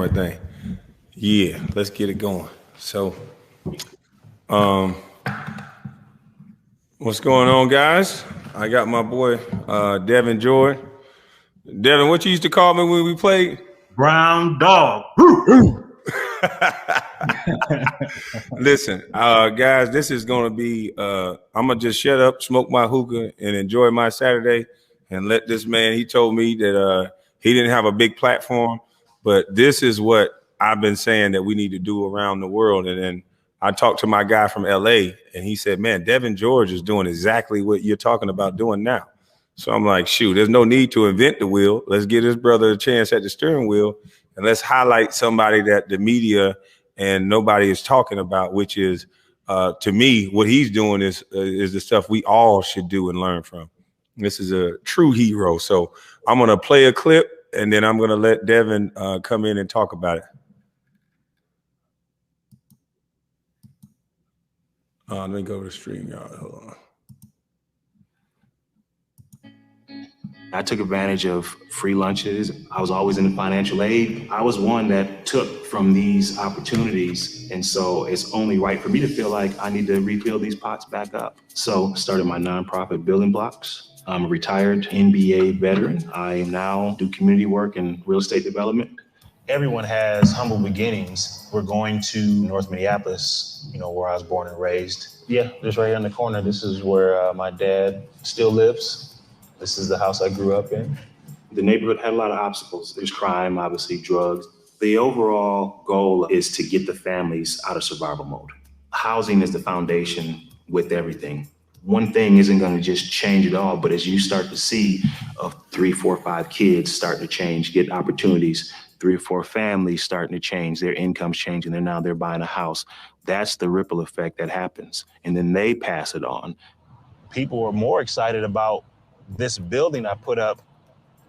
I think. Yeah, let's get it going. So, what's going on, guys? I got my boy Devin Jordan. Devin, what you used to call me when we played? Brown dog. Listen, guys, this is gonna be. I'm gonna just shut up, smoke my hookah, and enjoy my Saturday, and let this man. He told me that he didn't have a big platform, but this is what I've been saying that we need to do around the world. And then I talked to my guy from LA, and he said, "Man, Devin George is doing exactly what you're talking about doing now." So I'm like, shoot, there's no need to invent the wheel. Let's give this brother a chance at the steering wheel, and let's highlight somebody that the media and nobody is talking about, which is, to me, what he's doing is the stuff we all should do and learn from. This is a true hero. So I'm going to play a clip, and then I'm going to let Devin come in and talk about it. Let me go to the stream, y'all. Hold on. I took advantage of free lunches. I was always in the financial aid. I was one that took from these opportunities. And so it's only right for me to feel like I need to refill these pots back up. So I started my nonprofit Building Blocks. I'm a retired NBA veteran. I now do community work and real estate development. Everyone has humble beginnings. We're going to North Minneapolis, where I was born and raised. Yeah, just right here in the corner. This is where my dad still lives. This is the house I grew up in. The neighborhood had a lot of obstacles. There's crime, obviously, drugs. The overall goal is to get the families out of survival mode. Housing is the foundation with everything. One thing isn't going to just change it all, but as you start to see 3, 4, 5 kids starting to change, get opportunities, 3 or 4 families starting to change, their income's changing, they're buying a house. That's the ripple effect that happens. And then they pass it on. People are more excited about this building I put up,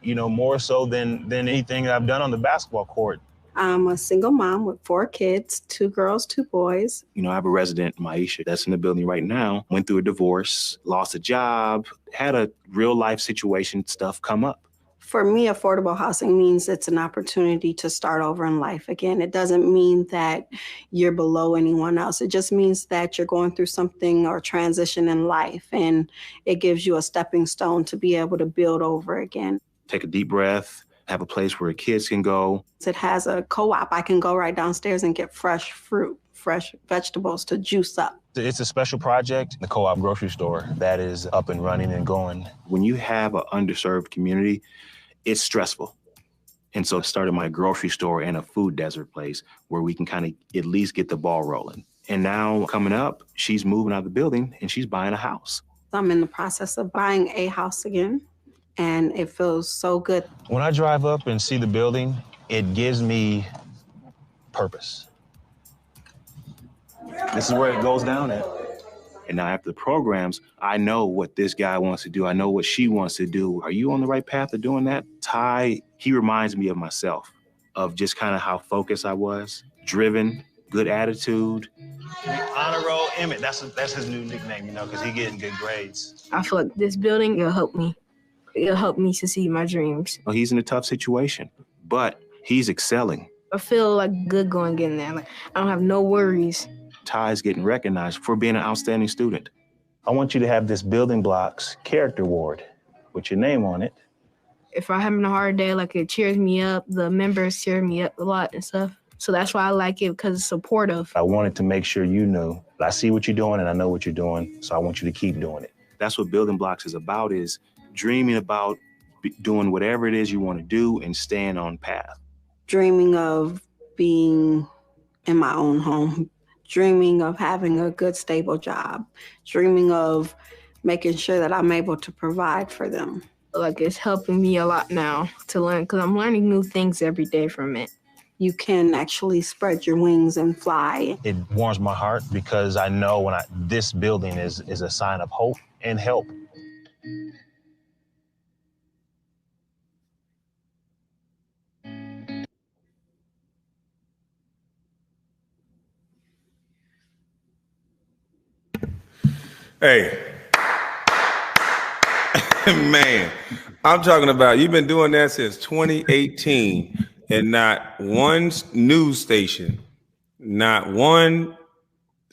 more so than anything I've done on the basketball court. I'm a single mom with 4 kids, 2 girls, 2 boys. I have a resident, Maisha, that's in the building right now, went through a divorce, lost a job, had a real life situation stuff come up. For me, affordable housing means it's an opportunity to start over in life again. It doesn't mean that you're below anyone else. It just means that you're going through something or transition in life, and it gives you a stepping stone to be able to build over again. Take a deep breath, have a place where kids can go. It has a co-op. I can go right downstairs and get fresh fruit, fresh vegetables to juice up. It's a special project, the co-op grocery store that is up and running and going. When you have an underserved community, it's stressful. And so I started my grocery store and a food desert place where we can kind of at least get the ball rolling. And now coming up, she's moving out of the building and she's buying a house. I'm in the process of buying a house again, and it feels so good. When I drive up and see the building, it gives me purpose. This is where it goes down at. And now after the programs, I know what this guy wants to do. I know what she wants to do. Are you on the right path of doing that? Ty, he reminds me of myself, of just kind of how focused I was, driven, good attitude. Honor roll Emmett, that's his new nickname, because he getting good grades. I feel like this building will help me. It'll help me succeed my dreams. Well, he's in a tough situation, but he's excelling. I feel like good going in there. Like I don't have no worries. Ty's getting recognized for being an outstanding student. I want you to have this Building Blocks character award with your name on it. If I'm having a hard day, like it cheers me up. The members cheer me up a lot and stuff. So that's why I like it, because it's supportive. I wanted to make sure you knew. I see what you're doing and I know what you're doing, so I want you to keep doing it. That's what Building Blocks is about, is dreaming about doing whatever it is you want to do and staying on path. Dreaming of being in my own home. Dreaming of having a good, stable job, dreaming of making sure that I'm able to provide for them. Like it's helping me a lot now to learn, because I'm learning new things every day from it. You can actually spread your wings and fly. It warms my heart because I know this building is a sign of hope and help. Hey, man, I'm talking about you've been doing that since 2018, and not one news station, not one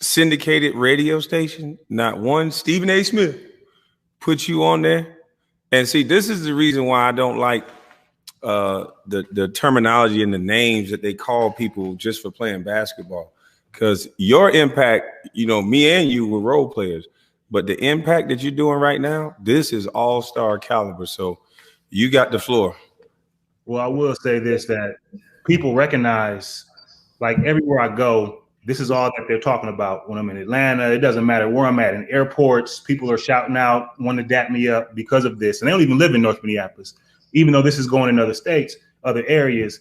syndicated radio station, not one Stephen A. Smith put you on there. And see, this is the reason why I don't like the terminology and the names that they call people just for playing basketball. Because your impact, me and you were role players, but the impact that you're doing right now, this is all-star caliber. So you got the floor. Well, I will say this, that people recognize, like everywhere I go, this is all that they're talking about. When I'm in Atlanta, it doesn't matter where I'm at. In airports, people are shouting out, wanting to dap me up because of this. And they don't even live in North Minneapolis. Even though this is going in other states, other areas,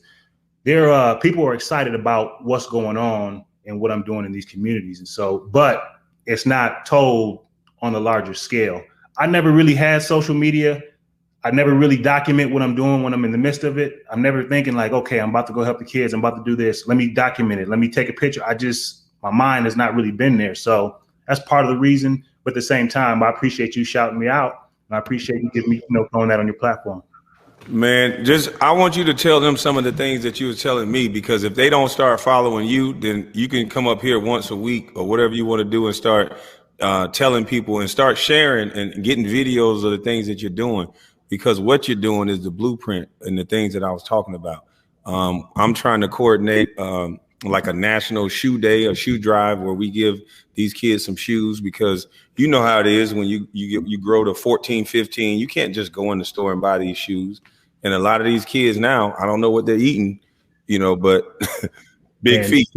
people are excited about what's going on and what I'm doing in these communities. And so, but it's not told on a larger scale. I never really had social media. I never really document what I'm doing when I'm in the midst of it. I'm never thinking like, okay, I'm about to go help the kids. I'm about to do this. Let me document it. Let me take a picture. My mind has not really been there. So that's part of the reason. But at the same time, I appreciate you shouting me out. And I appreciate you giving me, throwing that on your platform. Man, I want you to tell them some of the things that you were telling me, because if they don't start following you, then you can come up here once a week or whatever you want to do and start telling people and start sharing and getting videos of the things that you're doing. Because what you're doing is the blueprint and the things that I was talking about. I'm trying to coordinate like a national shoe day or shoe drive where we give these kids some shoes, because you know how it is when you grow to 14, 15, you can't just go in the store and buy these shoes. And a lot of these kids now, I don't know what they're eating, but big feet.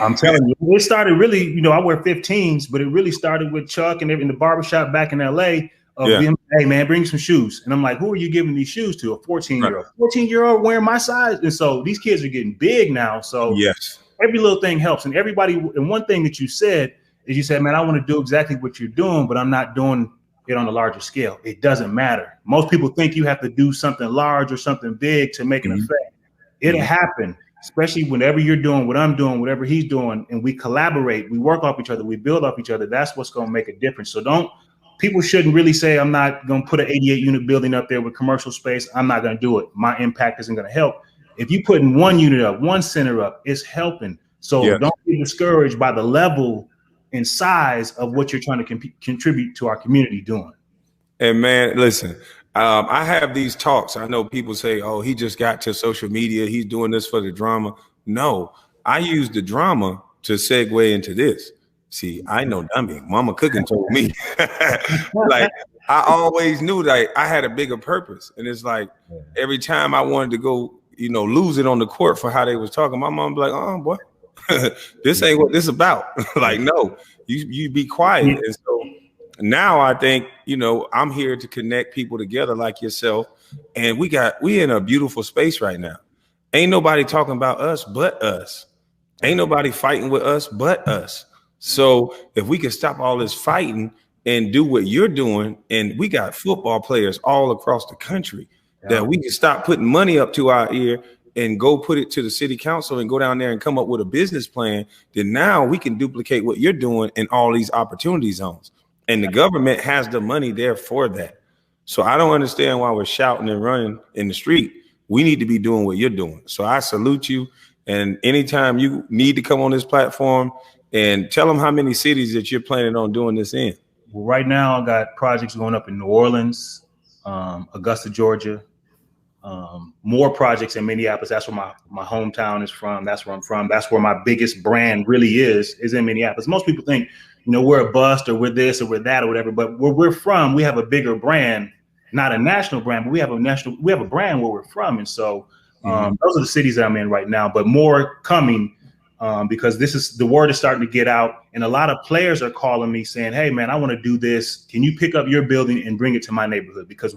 I'm telling you, it started really, I wear 15s, but it really started with Chuck and in the barbershop back in LA. Him, hey man, bring some shoes. And I'm like, who are you giving these shoes to? A 14-year-old. 14-year-old wearing my size. And so these kids are getting big now. So yes, every little thing helps. And one thing that you said is, you said, man, I want to do exactly what you're doing, but I'm not doing it on a larger scale. It doesn't matter. Most people think you have to do something large or something big to make an effect. It'll happen, especially whenever you're doing what I'm doing, whatever he's doing, and we collaborate, we work off each other, we build off each other. That's what's going to make a difference. So people shouldn't really say, I'm not going to put an 88 unit building up there with commercial space. I'm not going to do it. My impact isn't going to help. If you putting one unit up, one center up, it's helping. So don't be discouraged by the level and size of what you're trying to contribute to our community doing. And man, listen, I have these talks. I know people say, oh, he just got to social media. He's doing this for the drama. No, I use the drama to segue into this. See, I know dummy. Mama Cooking told me. Like, I always knew that I had a bigger purpose. And it's like every time I wanted to go, lose it on the court for how they was talking, my mom be like, oh, boy, this ain't what this is about. Like, no, you be quiet. And so now I think, I'm here to connect people together like yourself. And we in a beautiful space right now. Ain't nobody talking about us but us. Ain't nobody fighting with us but us. So if we can stop all this fighting and do what you're doing, and we got football players all across the country, that we can stop putting money up to our ear and go put it to the city council and go down there and come up with a business plan, then now we can duplicate what you're doing in all these opportunity zones. And the government has the money there for that. So I don't understand why we're shouting and running in the street. We need to be doing what you're doing. So I salute you. And anytime you need to come on this platform, and tell them how many cities that you're planning on doing this in. Well, right now, I got projects going up in New Orleans, Augusta, Georgia, more projects in Minneapolis. That's where my hometown is from. That's where I'm from. That's where my biggest brand really is in Minneapolis. Most people think, we're a bust or we're this or we're that or whatever. But where we're from, we have a bigger brand, not a national brand, but we have a brand where we're from. And so those are the cities that I'm in right now, but more coming. Because the word is starting to get out, and a lot of players are calling me saying, hey man, I want to do this. Can you pick up your building and bring it to my neighborhood? Because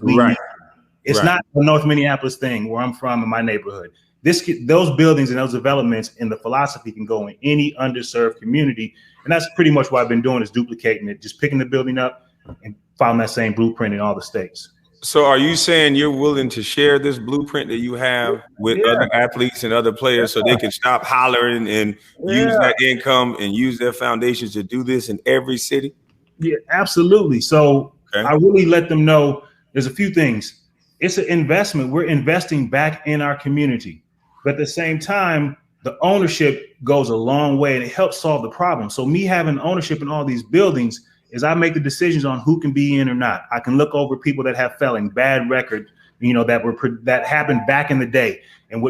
it's not a North Minneapolis thing where I'm from in my neighborhood. Those buildings and those developments and the philosophy can go in any underserved community. And that's pretty much what I've been doing, is duplicating it, just picking the building up and following that same blueprint in all the states. So are you saying you're willing to share this blueprint that you have with other athletes and other players so they can stop hollering and use that income and use their foundations to do this in every city? Yeah, absolutely. So I really let them know there's a few things. It's an investment. We're investing back in our community. But at the same time, the ownership goes a long way and it helps solve the problem. So me having ownership in all these buildings is I make the decisions on who can be in or not. I can look over people that have felony, bad record, that happened back in the day. And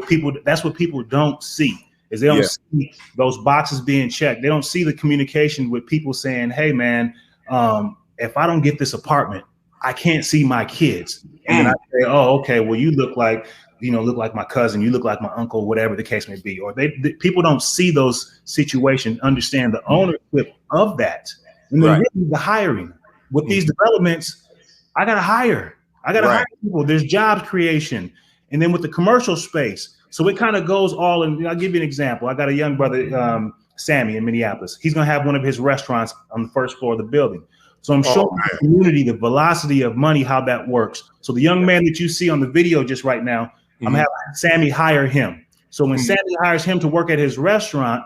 that's what people don't see is they don't see those boxes being checked. They don't see the communication with people saying, hey man, if I don't get this apartment, I can't see my kids. And then I say, oh, okay, well, you look like my cousin, you look like my uncle, whatever the case may be. Or people don't see those situations, understand the ownership of that. And then really the hiring. With these developments, I got to hire. Hire people. There's job creation. And then with the commercial space, so it kind of goes all in. I'll give you an example. I got a young brother, Sammy, in Minneapolis. He's going to have one of his restaurants on the first floor of the building. So I'm showing the community the velocity of money, how that works. So the young man that you see on the video just right now, I'm having Sammy hire him. So when Sammy hires him to work at his restaurant,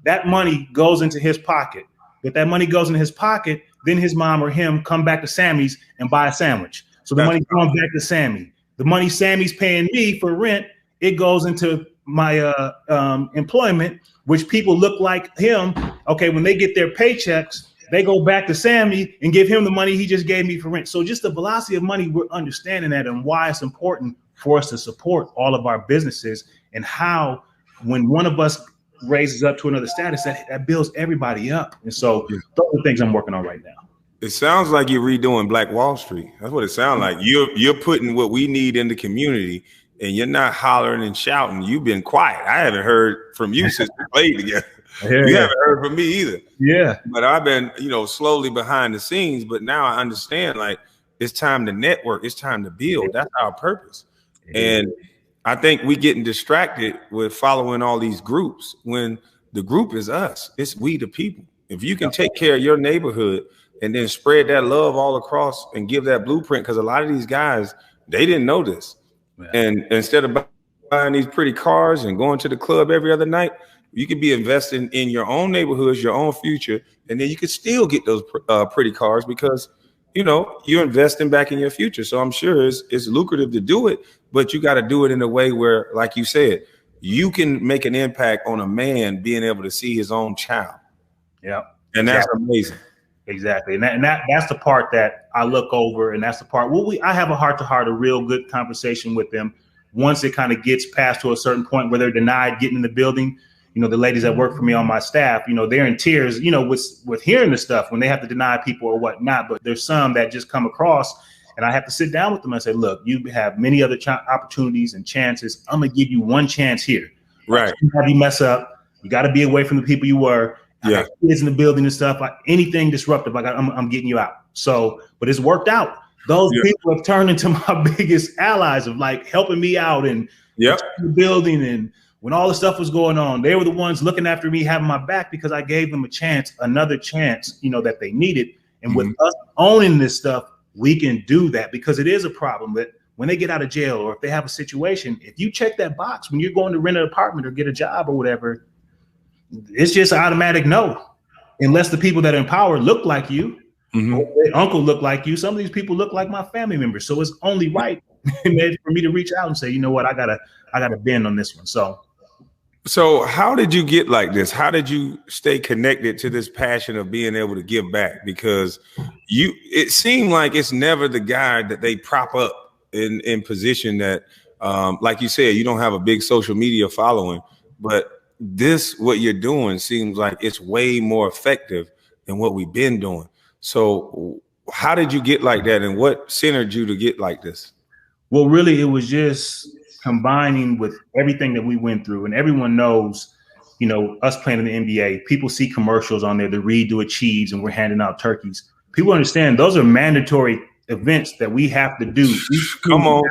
that money goes into his pocket. If that money goes into his pocket, then his mom or him come back to Sammy's and buy a sandwich. So the money comes back to Sammy. The money Sammy's paying me for rent, it goes into my employment, which people look like him. Okay, when they get their paychecks, they go back to Sammy and give him the money he just gave me for rent. So just the velocity of money, we're understanding that and why it's important for us to support all of our businesses and how when one of us raises up to another status, that builds everybody up. And so those are the things I'm working on right now. It sounds like you're redoing Black Wall Street. That's what it sounds like. You're putting what we need in the community, and you're not hollering and shouting. You've been quiet. I haven't heard from you since we played together. You haven't heard from me either. Yeah. But I've been, slowly behind the scenes. But now I understand, like, it's time to network. It's time to build. That's our purpose. And I think we getting distracted with following all these groups when the group is us. It's we the people. If you can take care of your neighborhood and then spread that love all across and give that blueprint, because a lot of these guys, they didn't know this. And instead of buying these pretty cars and going to the club every other night, you could be investing in your own neighborhoods, your own future, and then you could still get those pretty cars because, you're investing back in your future. So I'm sure it's lucrative to do it, but you got to do it in a way where, like you said, you can make an impact on a man being able to see his own child. Yeah. And that's amazing. Exactly. And that's the part that I look over, and that's the part I have a heart-to-heart, a real good conversation with them. Once it kind of gets past to a certain point where they're denied getting in the building, the ladies that work for me on my staff, they're in tears, with hearing the stuff when they have to deny people or whatnot. But there's some that just come across, and I have to sit down with them and say, look, you have many other opportunities and chances. I'm going to give you one chance here. Right. Have you mess up. You got to be away from the people you were. I got kids in the building and stuff. Anything disruptive, I'm getting you out. So, but it's worked out. Those people have turned into my biggest allies of like helping me out and the building. And when all the stuff was going on, they were the ones looking after me, having my back because I gave them another chance, that they needed. And with us owning this stuff, we can do that because it is a problem that when they get out of jail or if they have a situation, if you check that box when you're going to rent an apartment or get a job or whatever, it's just an automatic no, unless the people that are in power look like you, or their uncle look like you. Some of these people look like my family members, so it's only right for me to reach out and say, you know what, I gotta bend on this one. So how did you get like this? How did you stay connected to this passion of being able to give back? Because it seemed like it's never the guy that they prop up in position that, like you said, you don't have a big social media following, but what you're doing seems like it's way more effective than what we've been doing. So how did you get like that, and what centered you to get like this? Well, really, it was just combining with everything that we went through, and everyone knows, us playing in the NBA, people see commercials on there, the Read Do Achieves, and we're handing out turkeys. People understand those are mandatory events that we have to do. Come on.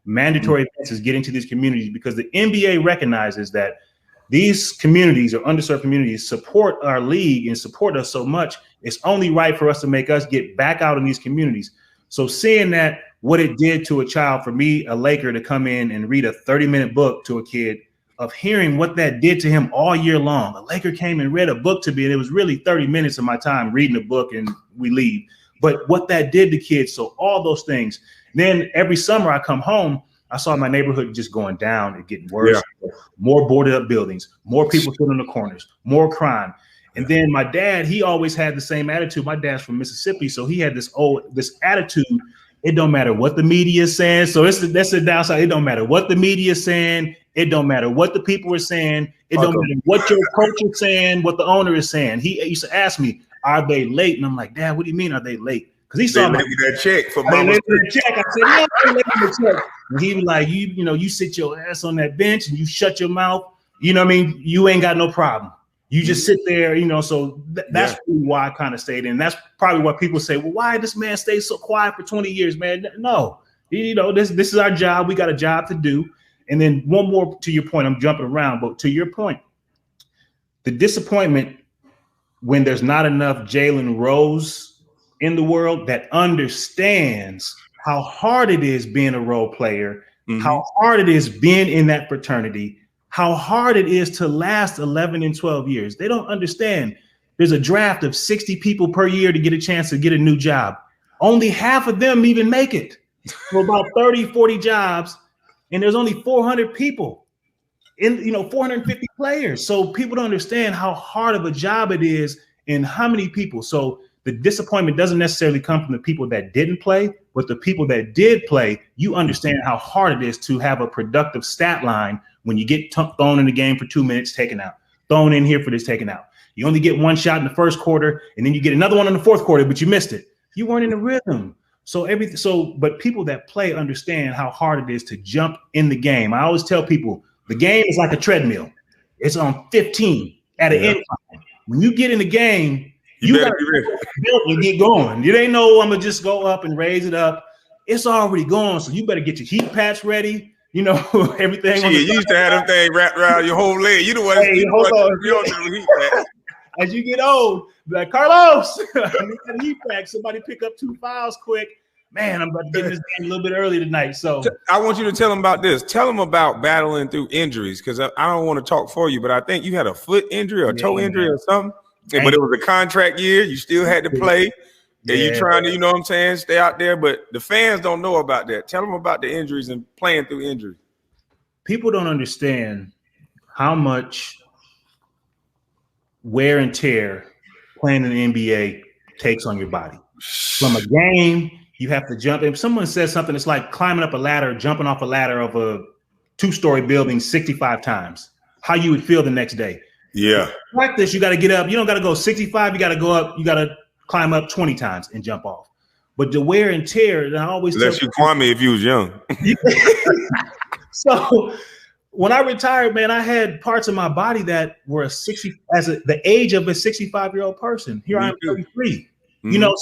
Mandatory events is getting to these communities because the NBA recognizes that these communities or underserved communities support our league and support us so much. It's only right for us to make us get back out in these communities. So seeing that, what it did to a child, for me, a Laker, to come in and read a 30-minute book to a kid, of hearing what that did to him all year long. A Laker came and read a book to me, and it was really 30 minutes of my time reading a book and we leave. But what that did to kids, so all those things. Then every summer I come home I saw my neighborhood just going down and getting worse. Yeah. More boarded up buildings, more people sitting in the corners, more crime. And then my dad, he always had the same attitude. My dad's from Mississippi, so he had this attitude. It don't matter what the media is saying. So that's the downside. It don't matter what the media is saying. It don't matter what the people are saying. It don't matter what your coach is saying, what the owner is saying. He used to ask me, "Are they late?" And I'm like, "Dad, what do you mean? Are they late?" Because he saw that check for mama. That check. I said, "No, they late the check." And he was like, "You sit your ass on that bench and you shut your mouth. You know what I mean? You ain't got no problem. You just sit there, So that's really why I kind of stayed in. That's probably what people say. Well, why this man stayed so quiet for 20 years, man? No, this is our job. We got a job to do. And then one more to your point. I'm jumping around, but to your point, the disappointment when there's not enough Jalen Rose in the world that understands how hard it is being a role player, how hard it is being in that fraternity, how hard it is to last 11 and 12 years. They don't understand. There's a draft of 60 people per year to get a chance to get a new job. Only half of them even make it. So about 30, 40 jobs, and there's only 400 people in, 450 players. So people don't understand how hard of a job it is and how many people. So the disappointment doesn't necessarily come from the people that didn't play, but the people that did play, you understand how hard it is to have a productive stat line when you get thrown in the game for 2 minutes, taken out, thrown in here for this, taken out. You only get one shot in the first quarter, and then you get another one in the fourth quarter, but you missed it. You weren't in the rhythm. But people that play understand how hard it is to jump in the game. I always tell people the game is like a treadmill. It's on 15 at an incline. When you get in the game, you got to build and get going. You ain't know I'm gonna just go up and raise it up. It's already gone, so you better get your heat patch ready. Everything. You used to have them thing wrapped around your whole leg. You know what? Hey, hold on. As you get old, like Carlos, I need that heat pack. Somebody pick up 2 fouls quick. Man, I'm about to get in this game a little bit early tonight. So I want you to tell them about this. Tell them about battling through injuries, because I don't want to talk for you, but I think you had a foot injury or a toe injury or something. But it was a contract year. You still had to play. And you trying to, stay out there. But the fans don't know about that. Tell them about the injuries and playing through injuries. People don't understand how much wear and tear playing in the NBA takes on your body. From a game, you have to jump. If someone says something, it's like climbing up a ladder, jumping off a ladder of a 2-story building 65 times. How you would feel the next day. Yeah. Like this, you got to get up. You don't got to go 65. You got to go up. You got to climb up 20 times and jump off. But the wear and tear, and I always unless you Kwame if you was young. So when I retired, man, I had parts of my body that were the age of a 65-year-old person. Here I am, 33.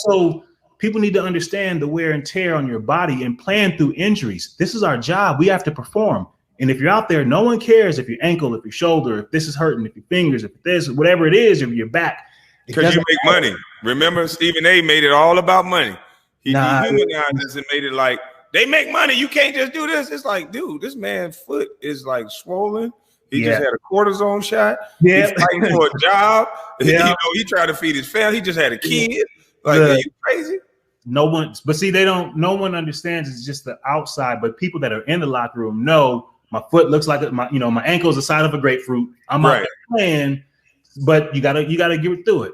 So people need to understand the wear and tear on your body and playing through injuries. This is our job. We have to perform. And if you're out there, no one cares if your ankle, if your shoulder, if this is hurting, if your fingers, if this, whatever it is, if your back. Because you make money. Remember, Stephen A. made it all about money. He humanized this and made it like, they make money. You can't just do this. It's like, dude, this man's foot is like swollen. He just had a cortisone shot. Yeah. He's fighting for a job. Yeah. He tried to feed his family. He just had a kid. Like, are you crazy? No one understands. It's just the outside, but people that are in the locker room know my foot looks like my ankle is the side of a grapefruit. I'm out there playing, but you gotta get through it,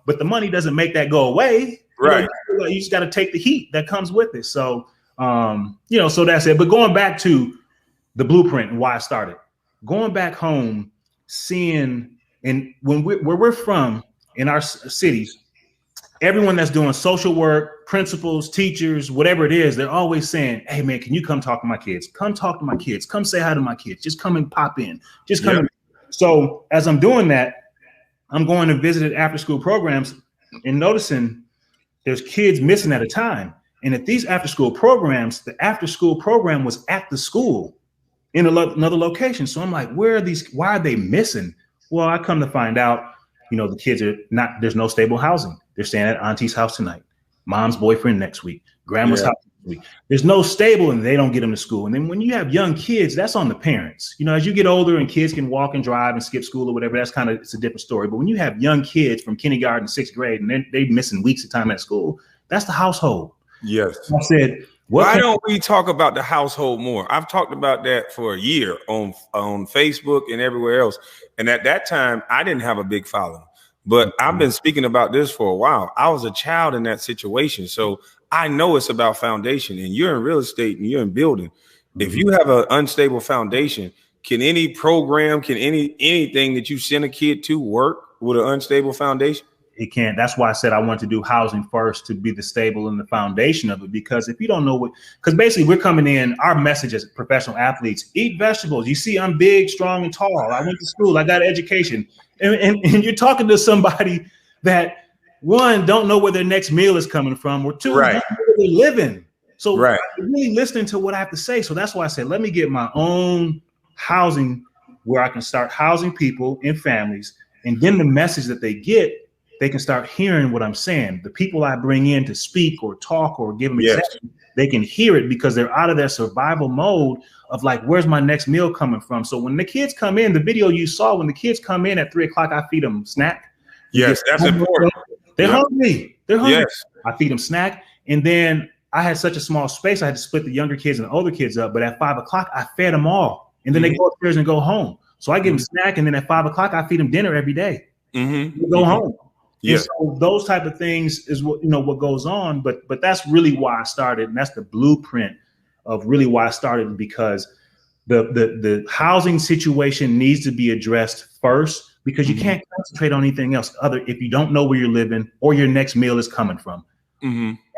But the money doesn't make that go away. Right. You just gotta take the heat that comes with it. So so that's it. But going back to the blueprint and why I started, going back home, seeing and where we're from in our cities, everyone that's doing social work, principals, teachers, whatever it is, they're always saying, "Hey man, can you come talk to my kids? Come talk to my kids. Come say hi to my kids. Just come and pop in. Just come." So as I'm doing that, I'm going to visit after school programs and noticing there's kids missing at a time. And at these after school programs, the after school program was at the school in another location. So I'm like, why are they missing? Well, I come to find out, the kids there's no stable housing. They're staying at auntie's house tonight, mom's boyfriend next week, grandma's house next week. There's no stable and they don't get them to school. And then when you have young kids, that's on the parents. As you get older and kids can walk and drive and skip school or whatever, it's a different story. But when you have young kids from kindergarten, 6th grade, and they're missing weeks of time at school, that's the household. Yes. I said, Why don't we talk about the household more? I've talked about that for a year on Facebook and everywhere else. And at that time, I didn't have a big following, but I've been speaking about this for a while. I was a child in that situation. So I know it's about foundation, and you're in real estate and you're in building. If you have an unstable foundation, can any program, can anything that you send a kid to work with an unstable foundation? It can't. That's why I said I want to do housing first to be the stable and the foundation of it. Because if you don't know because basically we're coming in, our message as professional athletes, eat vegetables. You see, I'm big, strong, and tall. I went to school. I got an education. And you're talking to somebody that, one, don't know where their next meal is coming from, or two, don't know where they're living. So really listening to what I have to say. So that's why I said, let me get my own housing where I can start housing people and families. And then the message that they get, they can start hearing what I'm saying. The people I bring in to speak or talk or give them examples, they can hear it because they're out of their survival mode of like, where's my next meal coming from? So when the kids come in, the video you saw, when the kids come in at 3 o'clock, I feed them snack. Yes, that's important. They're hungry. They're hungry. Yes. I feed them snack. And then I had such a small space, I had to split the younger kids and the older kids up. But at 5 o'clock, I fed them all. And then they go upstairs and go home. So I give them snack. And then at 5 o'clock, I feed them dinner every day. They go home. Yeah. So those type of things is what, what goes on. But that's really why I started. And that's the blueprint of really why I started, because the housing situation needs to be addressed first, because you can't concentrate on anything else if you don't know where you're living or your next meal is coming from.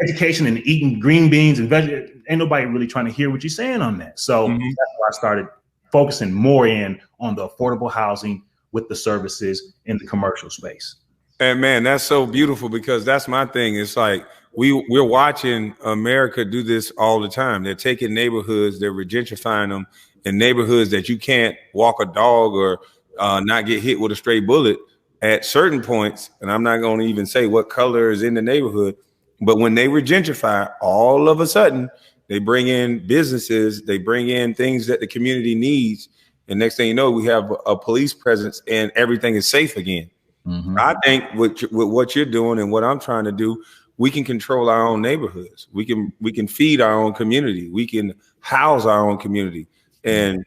Education and eating green beans and vegetables, ain't nobody really trying to hear what you're saying on that. So that's why I started focusing more in on the affordable housing with the services in the commercial space. And man, that's so beautiful, because that's my thing. It's like we're watching America do this all the time. They're taking neighborhoods, they're gentrifying them in neighborhoods that you can't walk a dog or not get hit with a stray bullet at certain points. And I'm not going to even say what color is in the neighborhood, but when they gentrify, all of a sudden they bring in businesses, they bring in things that the community needs. And next thing you know, we have a police presence and everything is safe again. I think with what you're doing and what I'm trying to do, we can control our own neighborhoods. We can feed our own community. We can house our own community. And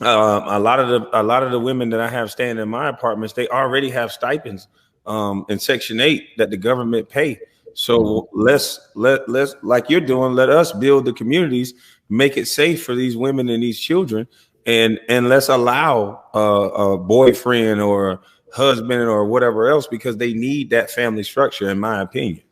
a lot of the women that I have staying in my apartments, they already have stipends in Section 8 that the government pay. So let's like you're doing, let us build the communities, make it safe for these women and these children, and let's allow a boyfriend or a husband or whatever else, because they need that family structure, in my opinion.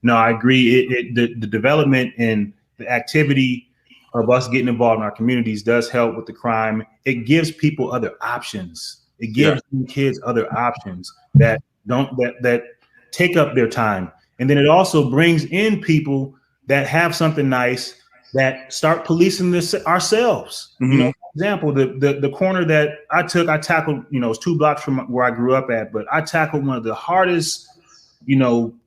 No, I agree. The development and the activity of us getting involved in our communities does help with the crime. It gives people other options. It gives kids other options that take up their time. And then it also brings in people that have something nice that start policing this ourselves. For example, the corner that I tackled, it's 2 blocks from where I grew up at, but I tackled one of the hardest,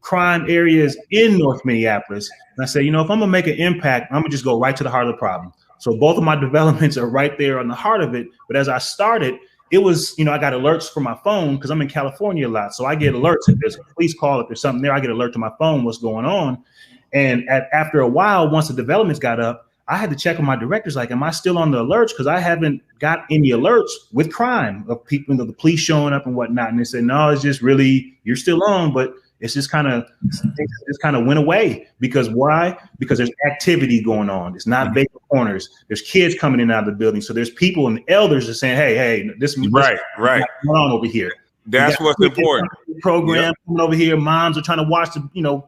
crime areas in North Minneapolis. And I said, if I'm gonna make an impact, I'm gonna just go right to the heart of the problem. So both of my developments are right there on the heart of it. But as I started, it was, I got alerts from my phone because I'm in California a lot. So I get alerts if there's a police call, if there's something there, I get alert to my phone, what's going on. And after a while, once the developments got up, I had to check with my directors, like, am I still on the alerts? Because I haven't got any alerts with crime of people, the police showing up and whatnot. And they said, no, it's just really, you're still on, but it's just kind of went away. Because why? Because there's activity going on. It's not vacant corners. There's kids coming in and out of the building. So there's people and the elders are saying, hey, this right going on over here. That's what's important. Program coming over here. Moms are trying to watch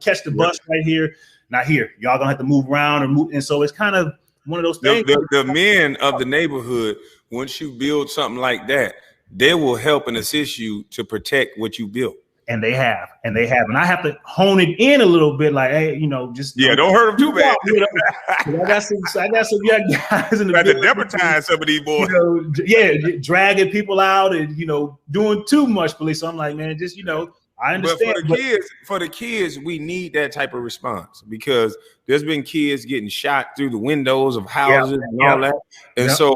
catch the bus right here. Not here. Y'all gonna have to move around or move. And so it's kind of one of those things. The men of the neighborhood, once you build something like that, they will help and assist you to protect what you built. And they have. And I have to hone it in a little bit, like, hey, just don't hurt them too bad. I got some young guys in the building. Deputize some of these boys. Dragging people out and doing too much police. So I'm like, man, just I understand. But for the kids, we need that type of response, because there's been kids getting shot through the windows of houses and all that. And so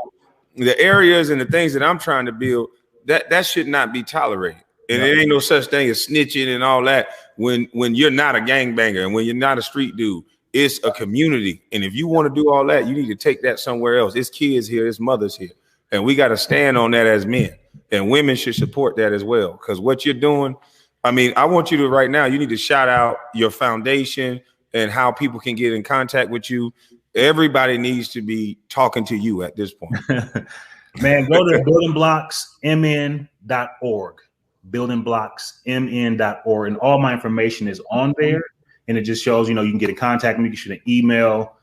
the areas and the things that I'm trying to build, that should not be tolerated. And there ain't no such thing as snitching and all that when you're not a gangbanger and when you're not a street dude. It's a community. And if you want to do all that, you need to take that somewhere else. It's kids here, it's mothers here. And we got to stand on that as men. And women should support that as well. Because what you're doing, I mean, I want you to right now, you need to shout out your foundation and how people can get in contact with you. Everybody needs to be talking to you at this point. Man, go to buildingblocksmn.org. Buildingblocksmn.org. And all my information is on there. And it just shows, you can get in contact with me, you can shoot an email.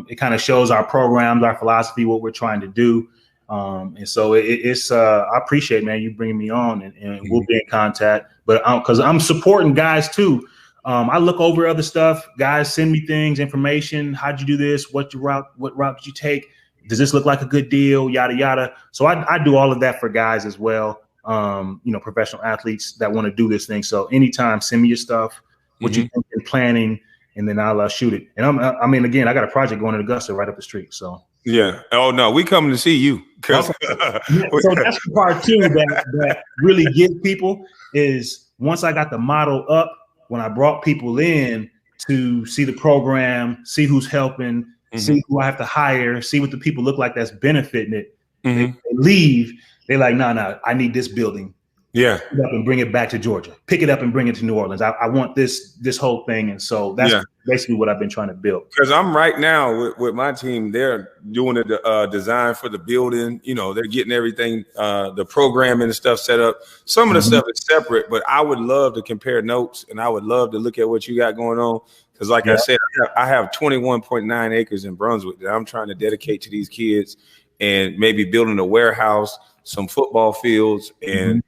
It kind of shows our programs, our philosophy, what we're trying to do. And so it's I appreciate, man, you bringing me on, and we'll be in contact. But because I'm supporting guys too. I look over other stuff. Guys send me things, information. How'd you do this? What route did you take? Does this look like a good deal? Yada, yada. So I do all of that for guys as well. Professional athletes that want to do this thing. So anytime, send me your stuff, what you think in planning, and then I'll shoot it. And again, I got a project going in Augusta right up the street. So yeah. Oh no, we coming to see you. So that's the part too that really gets people is once I got the model up, when I brought people in to see the program, see who's helping, see who I have to hire, see what the people look like that's benefiting it. They leave. They're like, no, I need this building. Yeah. Pick it up and bring it back to Georgia. Pick it up and bring it to New Orleans. I want this whole thing. And so that's basically what I've been trying to build. Because I'm right now with my team, they're doing the design for the building. They're getting everything, the programming and stuff set up. Some of the stuff is separate, but I would love to compare notes and I would love to look at what you got going on. Because like I said, I have 21.9 acres in Brunswick that I'm trying to dedicate to these kids and maybe building a warehouse, some football fields, and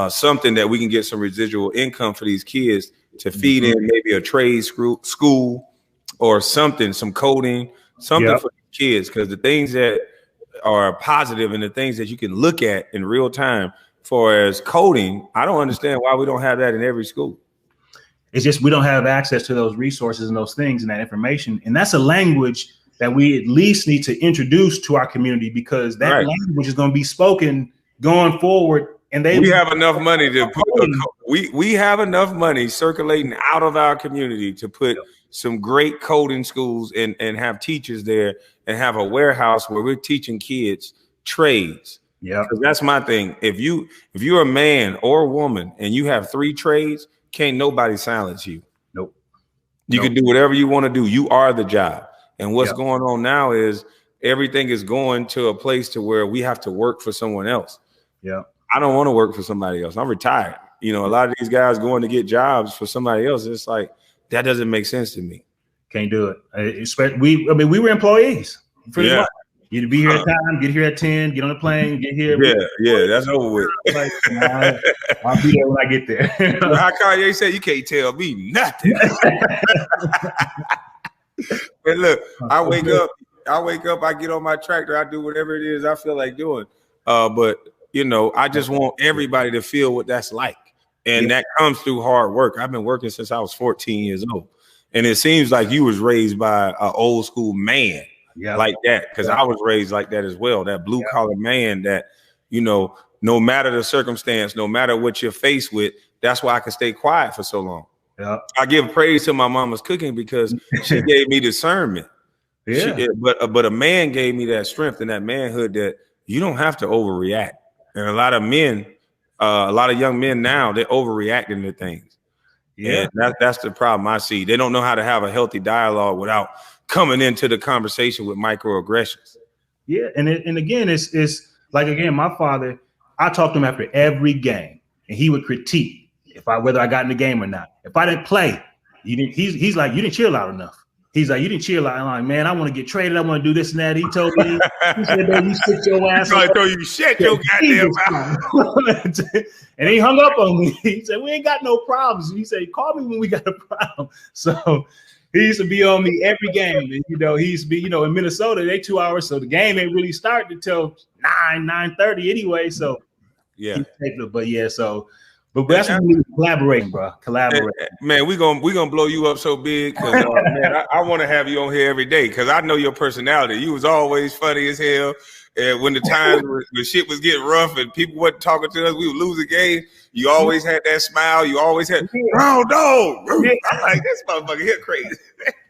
something that we can get some residual income for these kids to feed in maybe a trade school or something, some coding, something for the kids. Because the things that are positive and the things that you can look at in real time for as coding, I don't understand why we don't have that in every school. It's just we don't have access to those resources and those things and that information. And that's a language that we at least need to introduce to our community, because that language is going to be spoken going forward. And we have enough money to put we have enough money circulating out of our community to put some great coding schools and have teachers there and have a warehouse where we're teaching kids trades. Yeah, because that's my thing. If you're a man or a woman and you have 3 trades, can't nobody silence you. Nope. You can do whatever you want to do. You are the job. And what's going on now is everything is going to a place to where we have to work for someone else. Yeah. I don't want to work for somebody else. I'm retired. A lot of these guys going to get jobs for somebody else. It's like, that doesn't make sense to me. Can't do it. We were employees. Pretty much. You'd be here at time, get here at 10, get on the plane, get here. Yeah, that's over with. I'll be there when I get there. How Kanye said, you can't tell me nothing. But look, I wake up, I get on my tractor, I do whatever it is I feel like doing. But I just want everybody to feel what that's like. And that comes through hard work. I've been working since I was 14 years old. And it seems like you was raised by an old school man like that. Because I was raised like that as well. That blue collar man that, no matter the circumstance, no matter what you're faced with, that's why I can stay quiet for so long. Yeah. I give praise to my mama's cooking because she gave me discernment. Yeah. But a man gave me that strength and that manhood that you don't have to overreact. And a lot of young men now, they're overreacting to things. Yeah, and that's the problem I see. They don't know how to have a healthy dialogue without coming into the conversation with microaggressions. Yeah, and again, it's like, again, my father, I talked to him after every game, and he would critique whether I got in the game or not. If I didn't play, he's like, you didn't cheer loud enough. He's like, you didn't cheer loud. I'm like, man, I want to get traded. I want to do this and that. He told me, he said, baby, you sit your ass. He's gonna throw you shit, your goddamn mouth. And he hung up on me. He said, we ain't got no problems. He said, call me when we got a problem. So he used to be on me every game. And, he used to be, in Minnesota, they 2 hours. So the game ain't really starting until 9:30 anyway. So yeah. But that's what we need, collaborating, bro. Collaborate. Man, we gonna blow you up so big because man, I want to have you on here every day because I know your personality. You was always funny as hell. And when the times when shit was getting rough and people wasn't talking to us, we would lose a game. You always had that smile. You always had, oh no. I'm like, this motherfucker here crazy.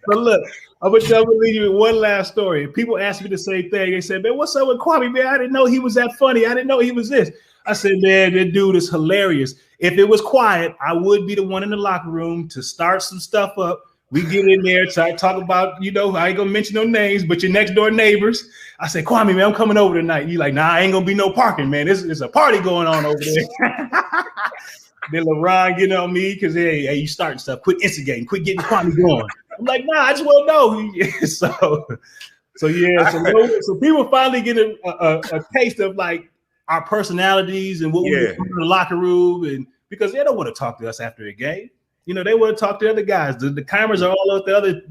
But look, I'm gonna leave you with one last story. People ask me the same thing. They said, "Man, what's up with Kwame? Man, I didn't know he was that funny. I didn't know he was this." I said, "Man, that dude is hilarious. If it was quiet, I would be the one in the locker room to start some stuff up. We get in there, talk about, I ain't gonna mention no names, but your next door neighbors. I said, Kwame, man, I'm coming over tonight. You like, nah, ain't gonna be no parking, man. There's a party going on over there." Then LeBron getting on me because hey, you starting stuff. Quit instigating. Quit getting Kwame going. I'm like, nah, I just want to know. So people finally get a taste of like our personalities and what we do in the locker room, and because they don't want to talk to us after a game. They want to talk to other guys. The cameras are all up the other,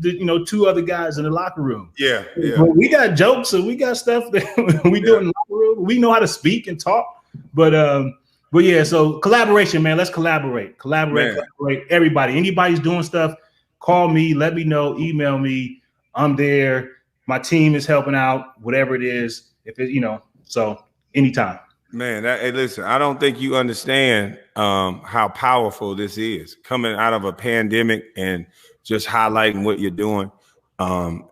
two other guys in the locker room. Yeah. But we got jokes and we got stuff that we do in the locker room. We know how to speak and talk. But yeah, so collaboration, man. Let's collaborate. Collaborate. Everybody. Anybody's doing stuff, call me, let me know, email me. I'm there. My team is helping out, whatever it is. If it, so anytime. Man, hey, listen, I don't think you understand how powerful this is coming out of a pandemic and just highlighting what you're doing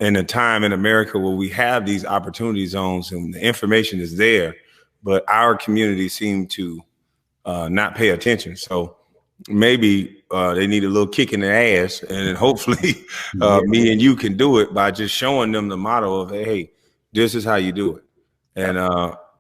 in a time in America where we have these opportunity zones and the information is there, but our community seem to not pay attention. So maybe they need a little kick in the ass, and hopefully me and you can do it by just showing them the motto of, hey, this is how you do it. And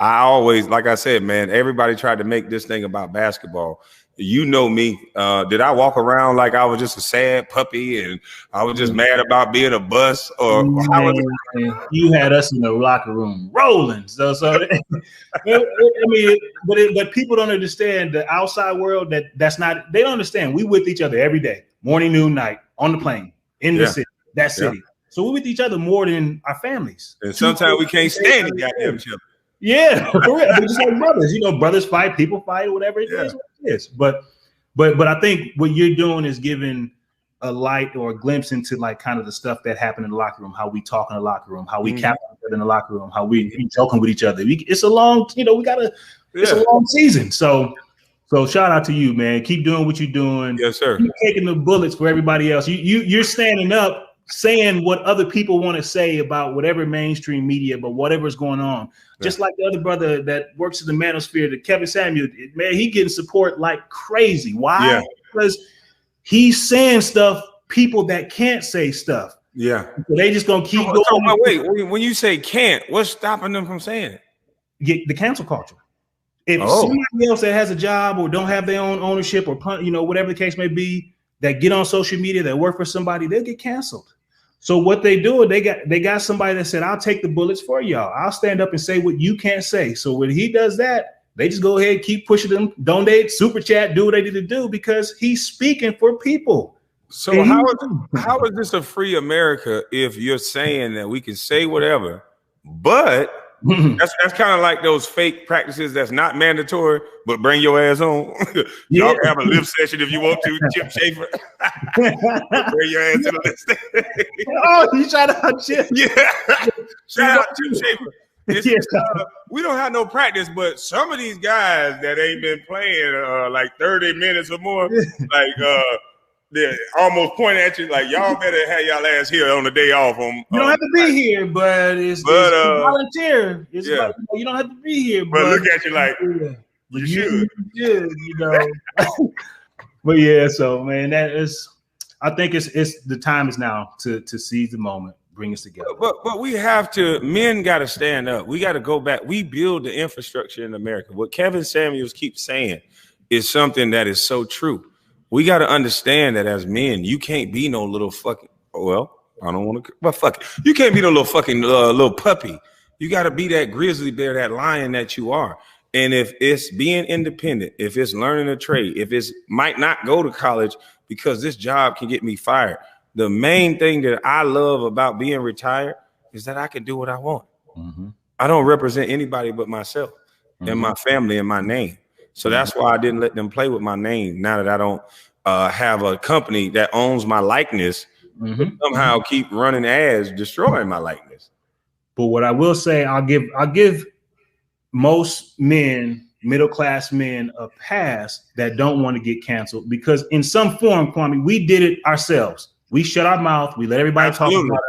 I always, like I said, man, everybody tried to make this thing about basketball. You know me. Did I walk around like I was just a sad puppy and I was just mad about being a bust? Or how was it? You had us in the locker room rolling. So I mean, but people don't understand the outside world. That's not. They don't understand. We with each other every day, morning, noon, night, on the plane, in the city, that city. So we with each other more than our families. And sometimes we can't stand it, goddamn each other. Yeah, for real. But just like brothers, brothers fight, people fight, whatever it is, what it is. But I think what you're doing is giving a light or a glimpse into like kind of the stuff that happened in the locker room, how we talk in the locker room, how we cap in the locker room, how we joking with each other. It's a long, it's a long season. So shout out to you, man. Keep doing what you're doing. Yes, sir. Keep taking the bullets for everybody else. You're standing up, saying what other people want to say about whatever mainstream media, but whatever's going on. Yeah. Just like the other brother that works in the manosphere, the Kevin Samuel, man, he getting support like crazy. Why? Yeah. Because he's saying stuff, people that can't say stuff. Yeah. So they just gonna keep going. So, wait, when you say can't, what's stopping them from saying it? Get the cancel culture. If somebody else that has a job or don't have their own ownership or whatever the case may be, that get on social media, that work for somebody, they'll get canceled. So what they do, they got somebody that said, I'll take the bullets for y'all. I'll stand up and say what you can't say. So when he does that, they just go ahead, keep pushing them, donate, super chat, do what they need to do because he's speaking for people. So how is this a free America if you're saying that we can say whatever, but that's kind of like those fake practices that's not mandatory, but bring your ass on. Y'all can have a lift session if you want to, Chip Schaefer. Bring your ass to the lift session. Oh, you shout out Chip. Yeah. Shout out Chip Schaefer. We don't have no practice, but some of these guys that ain't been playing like 30 minutes or more, they almost point at you like y'all better have y'all ass here on the day off. You don't have to be here, but it's volunteer. It's like, you don't have to be here, but look at you like you should. But yeah, so man, I think it's the time is now to seize the moment, bring us together. But we have to. Men got to stand up. We got to go back. We build the infrastructure in America. What Kevin Samuels keeps saying is something that is so true. We got to understand that as men, you can't be no little fucking, I don't want to, but fuck it. You can't be no little fucking little puppy. You got to be that grizzly bear, that lion that you are. And if it's being independent, if it's learning a trade, if it's might not go to college because this job can get me fired. The main thing that I love about being retired is that I can do what I want. Mm-hmm. I don't represent anybody but myself and my family and my name. So that's why I didn't let them play with my name. Now that I don't have a company that owns my likeness, somehow keep running ads, destroying my likeness. But what I will say, I'll give most men, middle-class men, a pass that don't want to get canceled because in some form, Kwame, we did it ourselves. We shut our mouth. We let everybody talk about us.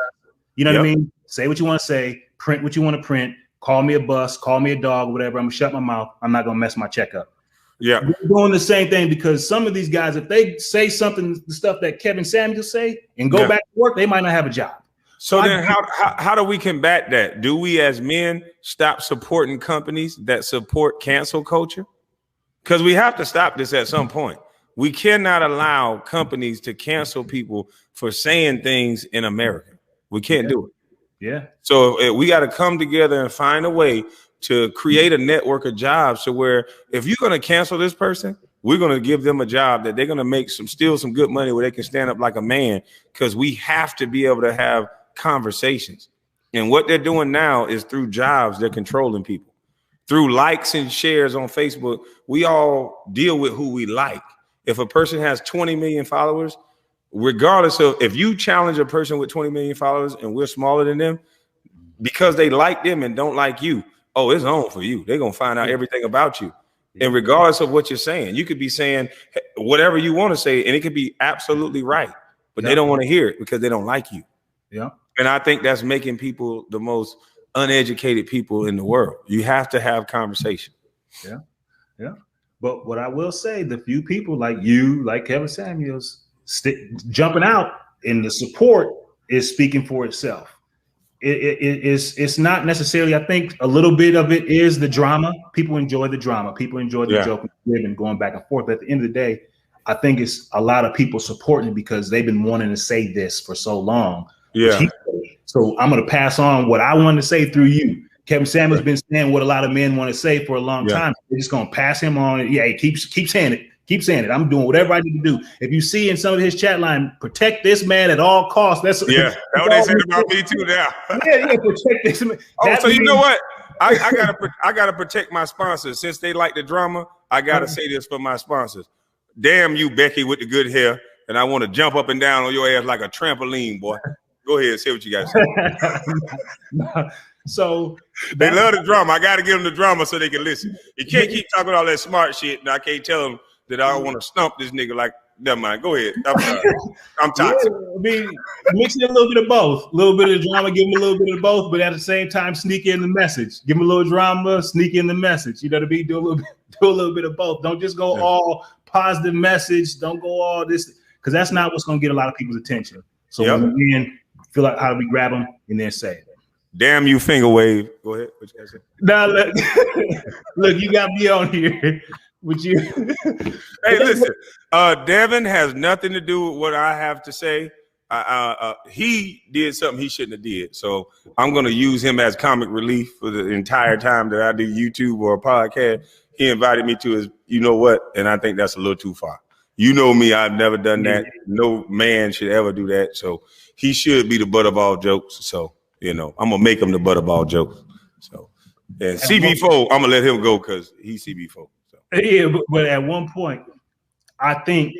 You know what I mean? Say what you want to say. Print what you want to print. Call me a bus. Call me a dog. Whatever. I'm gonna shut my mouth. I'm not gonna mess my check up. Yeah, we're doing the same thing because some of these guys, if they say something, the stuff that Kevin Samuels say, and go back to work, they might not have a job. So then how do we combat that? Do we as men stop supporting companies that support cancel culture? Because we have to stop this at some point. We cannot allow companies to cancel people for saying things in America. We can't do it. Yeah. So we got to come together and find a way to create a network of jobs to where if you're going to cancel this person, we're going to give them a job that they're going to make steal some good money where they can stand up like a man, because we have to be able to have conversations. And what they're doing now is through jobs, they're controlling people. Through likes and shares on Facebook, we all deal with who we like. If a person has 20 million followers, regardless of if you challenge a person with 20 million followers and we're smaller than them, because they like them and don't like you, oh, it's on for you. They're going to find out everything about you. And regardless of what you're saying, you could be saying whatever you want to say, and it could be absolutely right, but they don't want to hear it because they don't like you. Yeah. And I think that's making people the most uneducated people in the world. You have to have conversation. Yeah. Yeah. But what I will say, the few people like you, like Kevin Samuels, jumping out in the support is speaking for itself. It's not necessarily, I think a little bit of it is the drama. People enjoy the drama. People enjoy the joke and going back and forth. But at the end of the day, I think it's a lot of people supporting because they've been wanting to say this for so long. Yeah. So I'm going to pass on what I wanted to say through you. Kevin Samuels been saying what a lot of men want to say for a long time. They're just going to pass him on. Yeah, keep saying it. Keep saying it. I'm doing whatever I need to do. If you see in some of his chat line, protect this man at all costs. That's what they said about me too now. Protect this man. So you know what? I gotta protect my sponsors. Since they like the drama, I gotta say this for my sponsors. Damn you, Becky, with the good hair, and I want to jump up and down on your ass like a trampoline, boy. Go ahead, say what you got to say. So they love the drama. I got to give them the drama so they can listen. You can't keep talking all that smart shit, and I can't tell them that I don't want to stump this nigga. Like, never mind. Go ahead. I'm toxic. Yeah, I mean, mixing a little bit of both. A little bit of drama, give them a little bit of both, but at the same time, sneak in the message. Give them a little drama, sneak in the message. You know what I mean? Do a little bit of both. Don't just go all positive message. Don't go all this, because that's not what's going to get a lot of people's attention. So when we feel like how do we grab them and then say it. Damn you, finger wave. Go ahead. What you guys say? Now look, look, you got me on here with you. Hey, listen. Devin has nothing to do with what I have to say. He did something he shouldn't have did. So I'm going to use him as comic relief for the entire time that I do YouTube or a podcast. He invited me to his, you know what? And I think that's a little too far. You know me, I've never done that. No man should ever do that. So he should be the butt of all jokes. So, you know, I'm going to make him the butt of all jokes. So, and CB4, I'm going to let him go because he's CB4. So. Yeah, but at one point, I think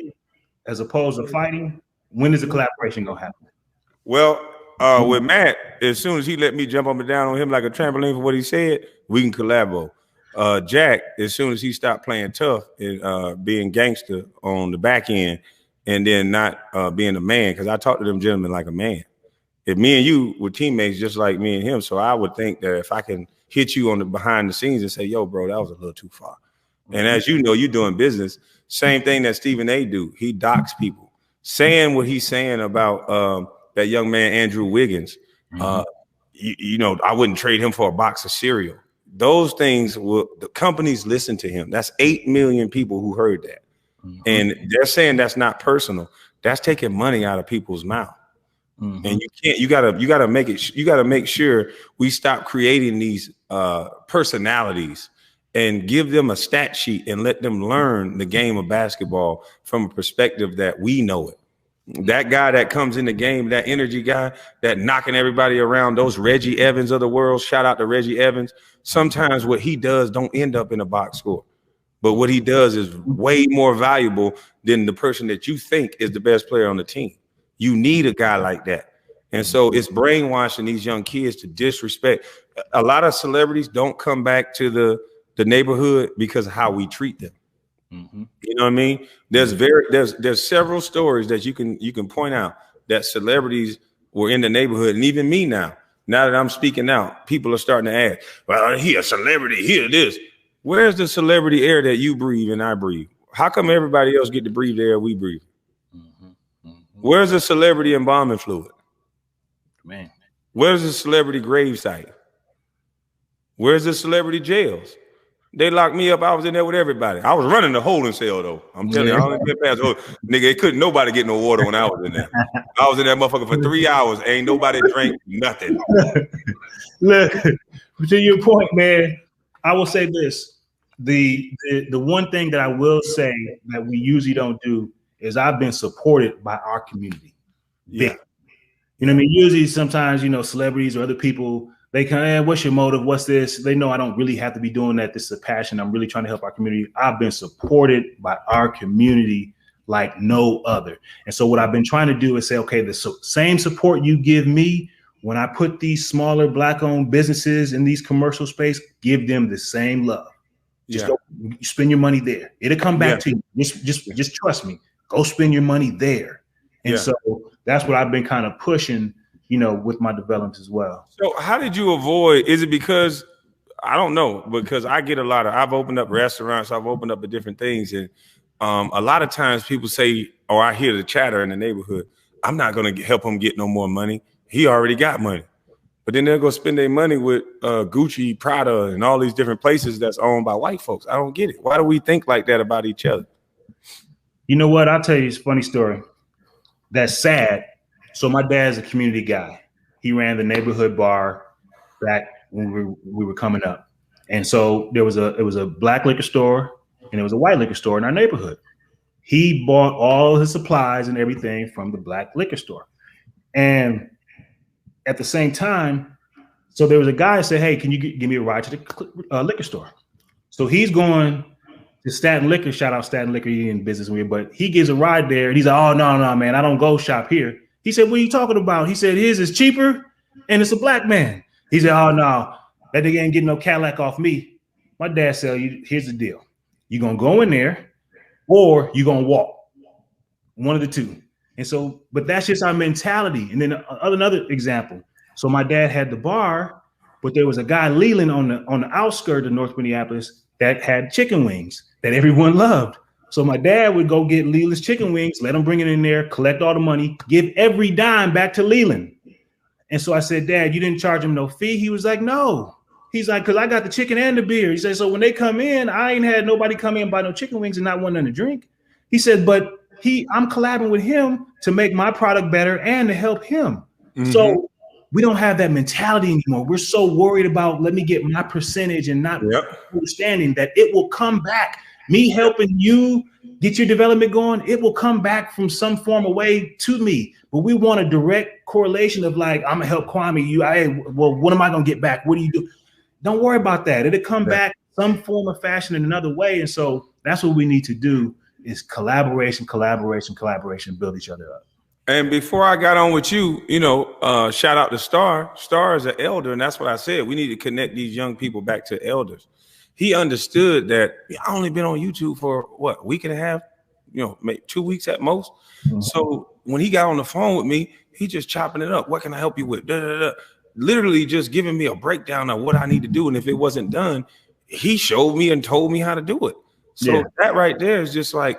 as opposed to fighting, when is the collaboration going to happen? Well, with Matt, as soon as he let me jump up and down on him like a trampoline for what he said, we can collaborate. Jack, as soon as he stopped playing tough and being gangster on the back end and then not being a man, because I talk to them gentlemen like a man. If me and you were teammates just like me and him, so I would think that if I can hit you on the behind the scenes and say, yo, bro, that was a little too far. And as you know, you're doing business, same thing that Stephen A. do. He docks people. Saying what he's saying about that young man, Andrew Wiggins, you know, I wouldn't trade him for a box of cereal. Those things the companies listen to him. That's 8 million people who heard that. And they're saying that's not personal. That's taking money out of people's mouth. And you gotta make sure we stop creating these personalities and give them a stat sheet and let them learn the game of basketball from a perspective that we know it. That guy that comes in the game, that energy guy, that knocking everybody around, those Reggie Evans of the world, shout out to Reggie Evans. Sometimes what he does don't end up in a box score, but what he does is way more valuable than the person that you think is the best player on the team. You need a guy like that. And so it's brainwashing these young kids to disrespect. A lot of celebrities don't come back to the neighborhood because of how we treat them. You know what I mean? There's several stories that you can point out that celebrities were in the neighborhood, and even me now. Now that I'm speaking out, people are starting to ask, well, he a celebrity, he this. Where's the celebrity air that you breathe and I breathe? How come everybody else get to breathe the air we breathe? Where's the celebrity embalming fluid? Man. Where's the celebrity gravesite? Where's the celebrity jails? They locked me up. I was in there with everybody. I was running the holding cell though. I'm telling you, I only been past nigga. It couldn't nobody get no water when I was in there. I was in that motherfucker for 3 hours. Ain't nobody drank nothing. Look, to your point, man, I will say this. The one thing that I will say that we usually don't do is I've been supported by our community. Yeah. You know what I mean? Usually sometimes, celebrities or other people, they come, what's your motive? What's this? They know I don't really have to be doing that. This is a passion. I'm really trying to help our community. I've been supported by our community like no other. And so what I've been trying to do is say, okay, the same support you give me when I put these smaller Black-owned businesses in these commercial space, give them the same love. Just go spend your money there. It'll come back to you. Just trust me. Go spend your money there. And so that's what I've been kind of pushing, with my developments as well. So how did you avoid, is it because, I don't know, because I get I've opened up restaurants, I've opened up different things. And a lot of times people say, or I hear the chatter in the neighborhood, I'm not going to help him get no more money. He already got money. But then they'll go spend their money with Gucci, Prada, and all these different places that's owned by white folks. I don't get it. Why do we think like that about each other? You know what? I'll tell you this funny story. That's sad. So my dad's a community guy. He ran the neighborhood bar back when we were coming up. And so it was a black liquor store and there was a white liquor store in our neighborhood. He bought all his supplies and everything from the black liquor store. And at the same time, so there was a guy who said, hey, can you give me a ride to the liquor store? So he's going to Staten Liquor, shout out Staten Liquor, he in business with, but he gives a ride there and he's like, oh, no, man, I don't go shop here. He said, what are you talking about? He said, his is cheaper and it's a black man. He said, oh, no, that nigga ain't getting no Cadillac off me. My dad said, here's the deal. You're going to go in there or you're going to walk. One of the two. And so, but that's just our mentality. And then another example. So my dad had the bar, but there was a guy, Leland, on the outskirts of North Minneapolis that had chicken wings that everyone loved. So my dad would go get Leland's chicken wings, let him bring it in there, collect all the money, give every dime back to Leland. And so I said, Dad, you didn't charge him no fee? He was like, no. He's like, because I got the chicken and the beer. He said, so when they come in, I ain't had nobody come in and buy no chicken wings and not want nothing to drink. He said, but I'm collabing with him to make my product better and to help him. Mm-hmm. So we don't have that mentality anymore. We're so worried about, let me get my percentage and not understanding that it will come back. Me helping you get your development going, it will come back from some form of way to me. But we want a direct correlation of like, I'm gonna help Kwame. Well, what am I gonna get back? What do you do? Don't worry about that. It'll come back some form of fashion in another way. And so that's what we need to do is collaboration, build each other up. And before I got on with you, shout out to Star. Star is an elder, and that's what I said. We need to connect these young people back to elders. He understood that I only been on YouTube for a week and a half, maybe 2 weeks at most. Mm-hmm. So when he got on the phone with me, he just chopping it up. What can I help you with? Da, da, da. Literally just giving me a breakdown of what I need to do. And if it wasn't done, he showed me and told me how to do it. So that right there is just like,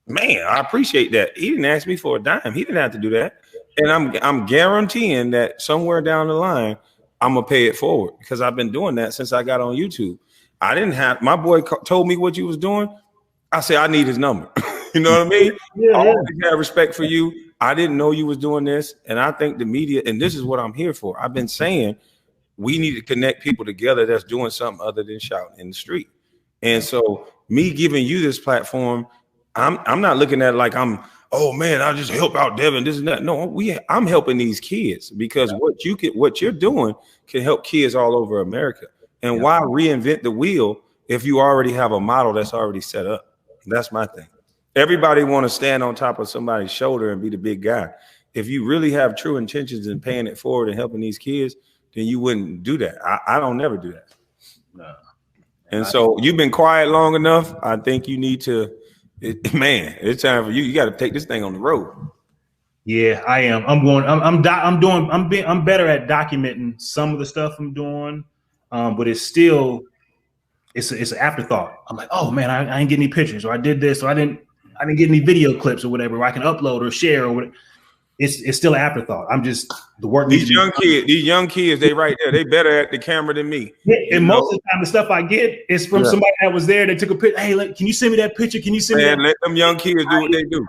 man, I appreciate that. He didn't ask me for a dime. He didn't have to do that. And I'm guaranteeing that somewhere down the line, I'm going to pay it forward because I've been doing that since I got on YouTube. I didn't have, my boy told me what you was doing. I said, I need his number. You know what I mean? I always have respect for you. I didn't know you was doing this. And I think the media, and this is what I'm here for. I've been saying we need to connect people together that's doing something other than shouting in the street. And so me giving you this platform, I'm not looking at it like oh man, I'll just help out Devin, this and that. No, I'm helping these kids because what you're doing can help kids all over America. And why reinvent the wheel if you already have a model that's already set up? That's my thing. Everybody want to stand on top of somebody's shoulder and be the big guy. If you really have true intentions in paying it forward and helping these kids, then you wouldn't do that. I don't never do that. No. And so you've been quiet long enough. I think you need to, it's time for you. You got to take this thing on the road. Yeah, I am. I'm better at documenting some of the stuff I'm doing, but it's still it's an afterthought. I'm like, oh man, I ain't getting any pictures, or I did this, or I didn't get any video clips or whatever, where I can upload or share or whatever. It's still an afterthought. I'm just the work. These young kids, they right there. They better at the camera than me. Yeah, and most of the time, the stuff I get is from somebody that was there. They took a picture. Hey, can you send me that picture? Can you send me that? Let them young kids do what they do.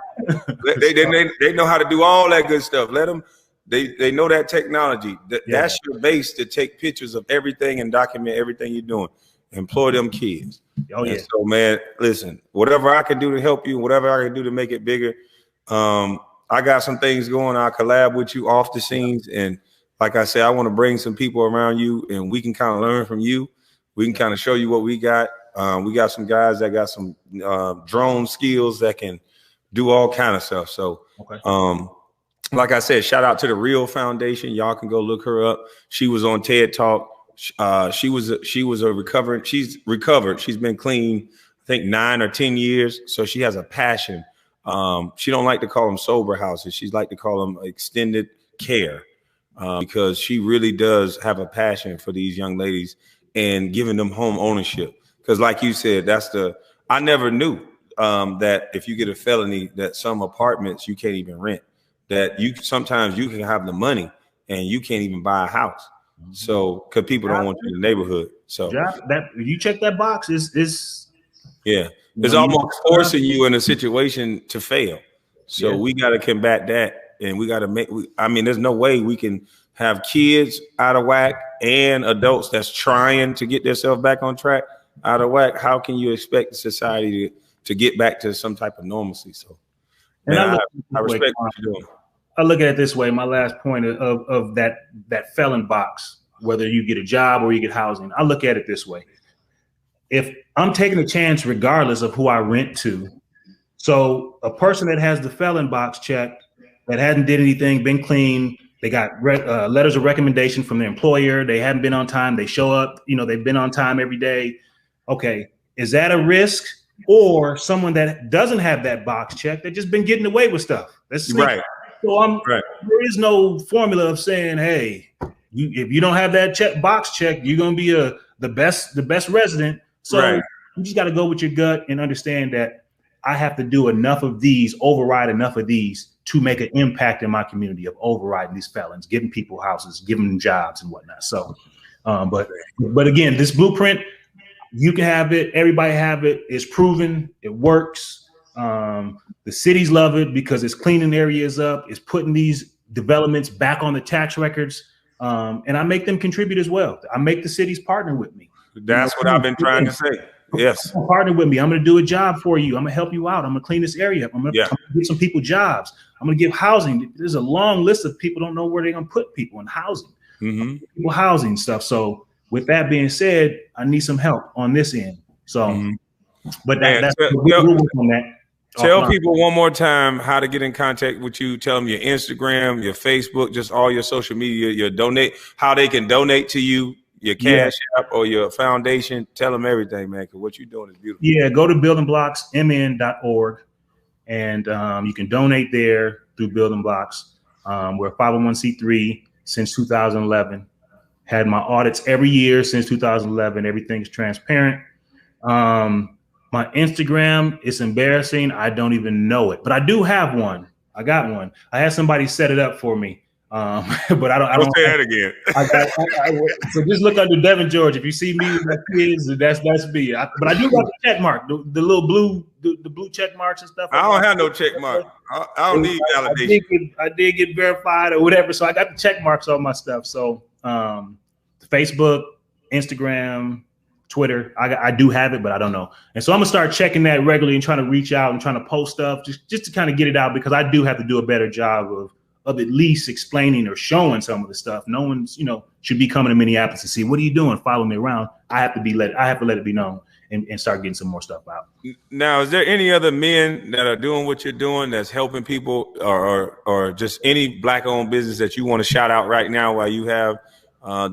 They know how to do all that good stuff. Let them. They know that technology. That's your base to take pictures of everything and document everything you're doing. Employ them kids. Oh yeah. So man, listen. Whatever I can do to help you, whatever I can do to make it bigger. I got some things going. I'll collab with you off the scenes. And like I said, I want to bring some people around you and we can kind of learn from you. We can kind of show you what we got. We got some guys that got some drone skills that can do all kind of stuff. So, like I said, shout out to the Real Foundation. Y'all can go look her up. She was on TED Talk. She's recovered. She's been clean, I think 9 or 10 years. So she has a passion. She don't like to call them sober houses. She's like to call them extended care because she really does have a passion for these young ladies and giving them home ownership. Because like you said, I never knew that if you get a felony that some apartments you can't even rent, that sometimes you can have the money and you can't even buy a house. So because people don't want you in the neighborhood. So that you check that box is yeah. It's almost forcing you in a situation to fail. So we got to combat that. And we got to there's no way we can have kids out of whack and adults that's trying to get themselves back on track out of whack. How can you expect society to get back to some type of normalcy? So man, I respect what you're doing. I look at it this way. My last point of that felon box, whether you get a job or you get housing, I look at it this way. If I'm taking a chance, regardless of who I rent to, so a person that has the felon box checked, that hadn't did anything, been clean, they got letters of recommendation from their employer, they haven't been on time, they show up, they've been on time every day. Okay, is that a risk? Or someone that doesn't have that box checked, they've just been getting away with stuff. That's right. So there is no formula of saying, hey, if you don't have that box checked, you're gonna be the best resident. So you just got to go with your gut and understand that I have to do override enough of these to make an impact in my community of overriding these felons, giving people houses, giving them jobs and whatnot. So, but again, this blueprint, you can have it. Everybody have it. It's proven. It works. The cities love it because it's cleaning areas up. It's putting these developments back on the tax records. And I make them contribute as well. I make the cities partner with me. That's what I've been trying to say. Yes. Partner with me. I'm going to do a job for you. I'm going to help you out. I'm going to clean this area up. I'm going to give some people jobs. I'm going to give housing. There's a long list of people don't know where they're going to put people in housing. People housing stuff. So with that being said, I need some help on this end. So, but that's on that. Tell people one more time how to get in contact with you. Tell them your Instagram, your Facebook, just all your social media, your donate, how they can donate to you. Your cash app or your foundation, tell them everything, man, because what you're doing is beautiful. Yeah, go to buildingblocksmn.org and you can donate there through Building Blocks. We're a 501c3 since 2011. Had my audits every year since 2011. Everything's transparent. My Instagram is embarrassing. I don't even know it, but I do have one. I got one. I had somebody set it up for me. But I don't say that again. So just look under Devin George. If you see me with my kids, that's me. But I do got the check mark, the little blue, the blue check marks and stuff. I don't have no check mark. I don't need validation. I did get verified or whatever, so I got the check marks on my stuff. So Facebook, Instagram, Twitter, I do have it, but I don't know. And so I'm gonna start checking that regularly and trying to reach out and trying to post stuff just to kind of get it out, because I do have to do a better job of at least explaining or showing some of the stuff. No one's, should be coming to Minneapolis to see, what are you doing? Follow me around. I have to let it be known and start getting some more stuff out. Now, is there any other men that are doing what you're doing that's helping people, or just any Black-owned business that you want to shout out right now while you have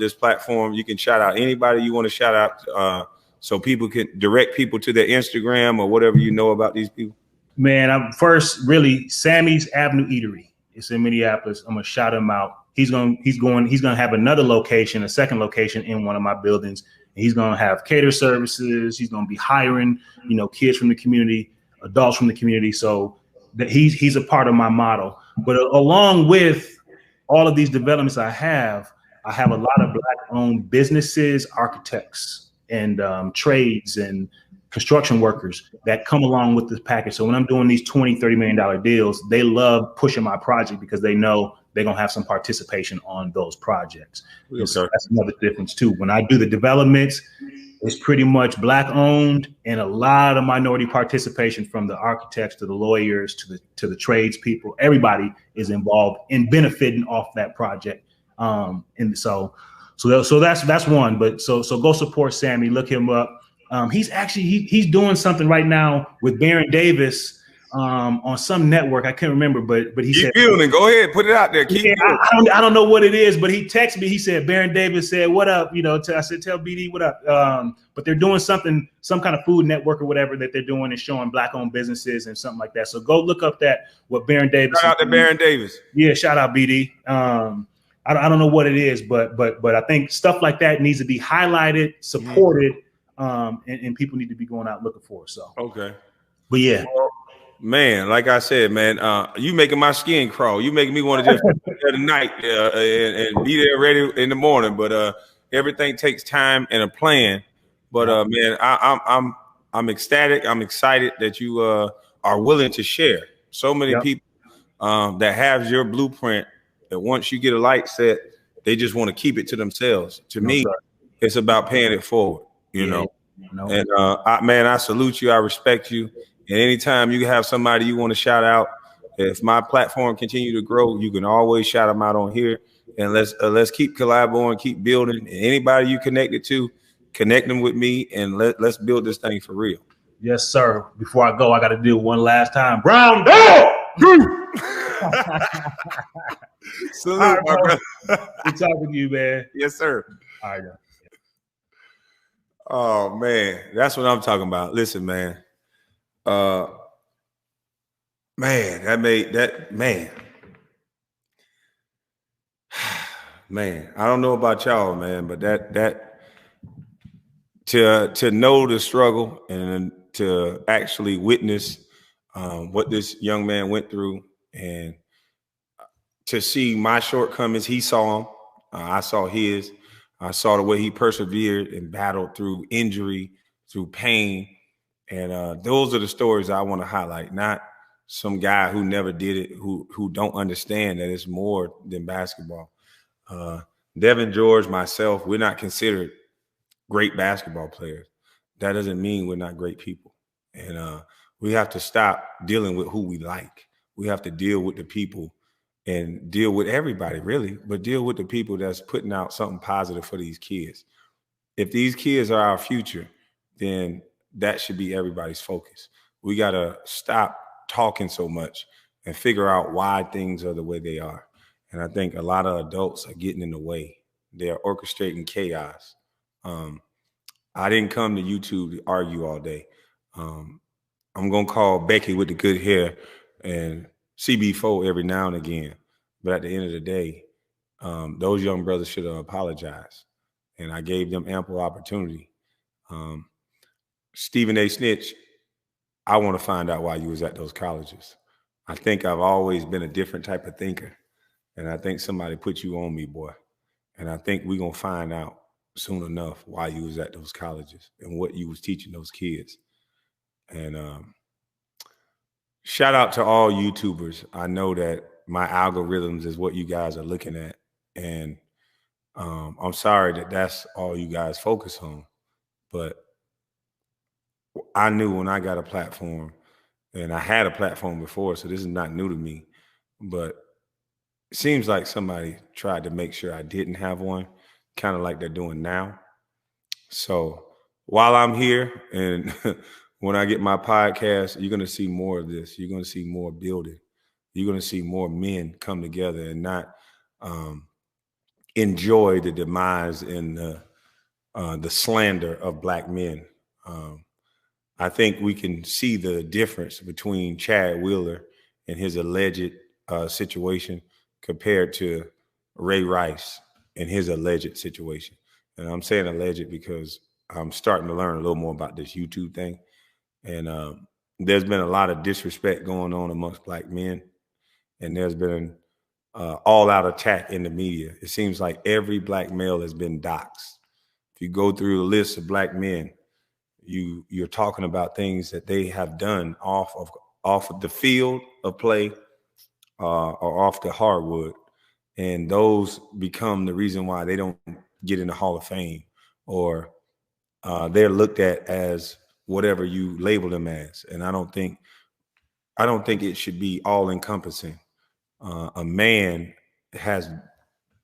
this platform? You can shout out anybody you want to shout out so people can direct people to their Instagram or whatever you know about these people. Man, I'm first really Sammy's Avenue Eatery. It's in Minneapolis. I'm gonna shout him out. He's gonna have another location, a second location in one of my buildings. And he's gonna have cater services. He's gonna be hiring, kids from the community, adults from the community. So that he's a part of my model. But along with all of these developments I have a lot of Black-owned businesses, architects, and trades and construction workers that come along with this package. So when I'm doing these $20, $30 million deals, they love pushing my project because they know they're going to have some participation on those projects. Okay. So that's another difference too. When I do the developments, it's pretty much Black-owned and a lot of minority participation from the architects to the lawyers to the tradespeople. Everybody is involved in benefiting off that project. And so that's one. But so go support Sammy. Look him up. He's doing something right now with Baron Davis on some network. I can't remember, but he said, building. Go ahead, put it out there. I don't know what it is, but he texted me. He said, Baron Davis said, "What up?" I said, "Tell BD what up." But they're doing something, some kind of food network or whatever that they're doing and showing Black-owned businesses and something like that. So go look up what Baron Davis. Shout out to Baron Davis. Yeah, shout out BD. I don't know what it is, but I think stuff like that needs to be highlighted, supported. And people need to be going out looking for it. So okay, but yeah, man, like I said, man, you making my skin crawl. You making me want to just be there tonight and be there ready in the morning. But everything takes time and a plan. But man, I'm ecstatic. I'm excited that you are willing to share. So many people that have your blueprint. That once you get a light set, they just want to keep it to themselves. To me, it's about paying it forward. And I salute you. I respect you. And anytime you have somebody you want to shout out, if my platform continue to grow, you can always shout them out on here. And let's keep collaborating, keep building. And anybody you connected to, connect them with me, and let's build this thing for real. Yes, sir. Before I go, I got to do one last time. Brown dog. Salute, right, my brother. Good talking to you, man. Yes, sir. All right. Oh man, that's what I'm talking about. Listen, man. Man, man. I don't know about y'all, man, but that to know the struggle and to actually witness what this young man went through, and to see my shortcomings, he saw them. I saw his. I saw the way he persevered and battled through injury, through pain. And those are the stories I want to highlight, not some guy who never did it, who don't understand that it's more than basketball. Devin George, myself, we're not considered great basketball players. That doesn't mean we're not great people. And we have to stop dealing with who we like. We have to deal with the people and deal with everybody, really, but deal with the people that's putting out something positive for these kids. If these kids are our future, then that should be everybody's focus. We got to stop talking so much and figure out why things are the way they are. And I think a lot of adults are getting in the way. They are orchestrating chaos. I didn't come to YouTube to argue all day. I'm going to call Becky with the good hair and CB4 every now and again. But at the end of the day, those young brothers should have apologized. And I gave them ample opportunity. Stephen A. Snitch, I want to find out why you was at those colleges. I think I've always been a different type of thinker. And I think somebody put you on me, boy. And I think we're going to find out soon enough why you was at those colleges and what you was teaching those kids. And shout out to all YouTubers. I know that my algorithms is what you guys are looking at. And I'm sorry that that's all you guys focus on. But I knew when I got a platform, and I had a platform before, so this is not new to me, but it seems like somebody tried to make sure I didn't have one, kind of like they're doing now. So while I'm here and when I get my podcast, you're going to see more of this. You're going to see more building. You're going to see more men come together and not enjoy the demise and the slander of Black men. I think we can see the difference between Chad Wheeler and his alleged situation compared to Ray Rice and his alleged situation. And I'm saying alleged because I'm starting to learn a little more about this YouTube thing. And there's been a lot of disrespect going on amongst black men. And there's been all-out attack in the media. It seems like every black male has been doxxed. If you go through the list of black men, you're talking about things that they have done off of the field of play or off the hardwood, and those become the reason why they don't get in the Hall of Fame, or they're looked at as whatever you label them as. And I don't think it should be all encompassing. A man has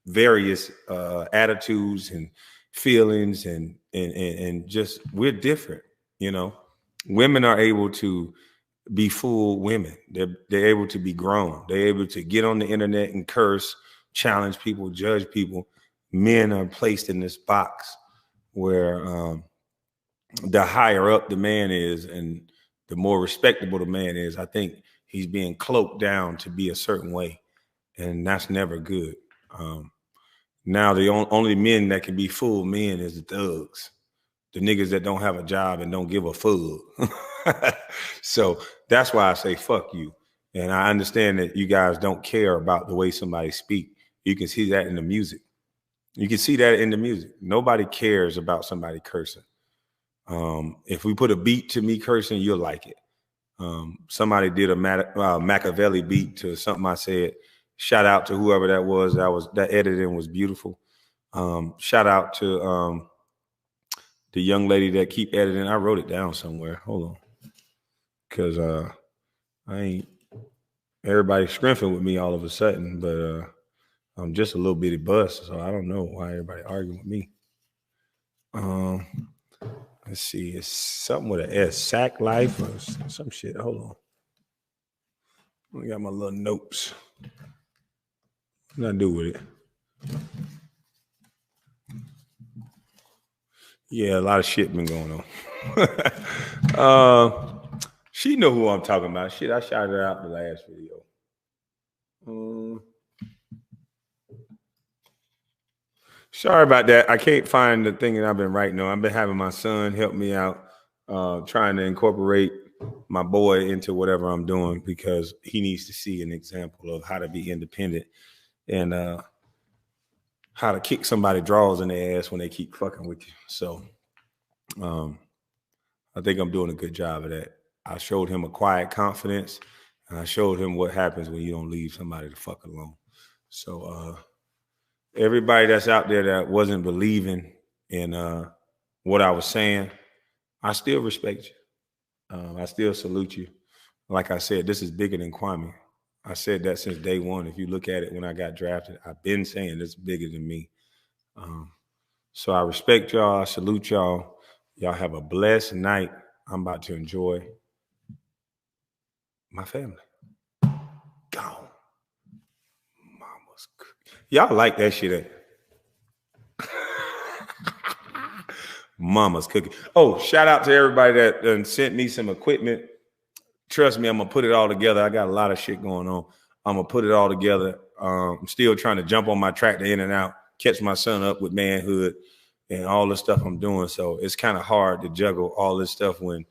various attitudes and feelings, and just we're different. You know, women are able to be full women. They're able to be grown. They're able to get on the internet and curse, challenge people, judge people. Men are placed in this box where the higher up the man is and the more respectable the man is, I think he's being cloaked down to be a certain way. And that's never good. Now the only men that can be full men is the thugs, the niggas that don't have a job and don't give a fuck. So that's why I say fuck you. And I understand that you guys don't care about the way somebody speak. You can see that in the music. You can see that in the music. Nobody cares about somebody cursing. If we put a beat to me cursing, you'll like it. Somebody did a Machiavelli beat to something I said. Shout out to whoever that was. That editing was beautiful. Shout out to the young lady that keep editing. I wrote it down somewhere. Hold on, because I ain't everybody scrimping with me all of a sudden, but I'm just a little bitty bust, so I don't know why everybody arguing with me. Let's see, it's something with an S, Sack Life or some shit. Hold on, I got my little notes. What I do with it? Yeah, a lot of shit been going on. She know who I'm talking about. Shit, I shouted her out in the last video. Sorry about that. I can't find the thing that I've been writing on. I've been having my son help me out, trying to incorporate my boy into whatever I'm doing, because he needs to see an example of how to be independent and how to kick somebody draws in their ass when they keep fucking with you. So I think I'm doing a good job of that. I showed him a quiet confidence, and I showed him what happens when you don't leave somebody the fuck alone. So everybody that's out there that wasn't believing in what I was saying, I still respect you. I still salute you. Like I said, this is bigger than Kwame. I said that since day one. If you look at it when I got drafted, I've been saying it's bigger than me. So I respect y'all. I salute y'all. Y'all have a blessed night. I'm about to enjoy my family. Gone. Mama's y'all like that shit. Mama's cooking. Oh, shout out to everybody that sent me some equipment. Trust me, I'm going to put it all together. I got a lot of shit going on. I'm going to put it all together. I'm still trying to jump on my tractor in and out, catch my son up with manhood and all the stuff I'm doing. So it's kind of hard to juggle all this stuff when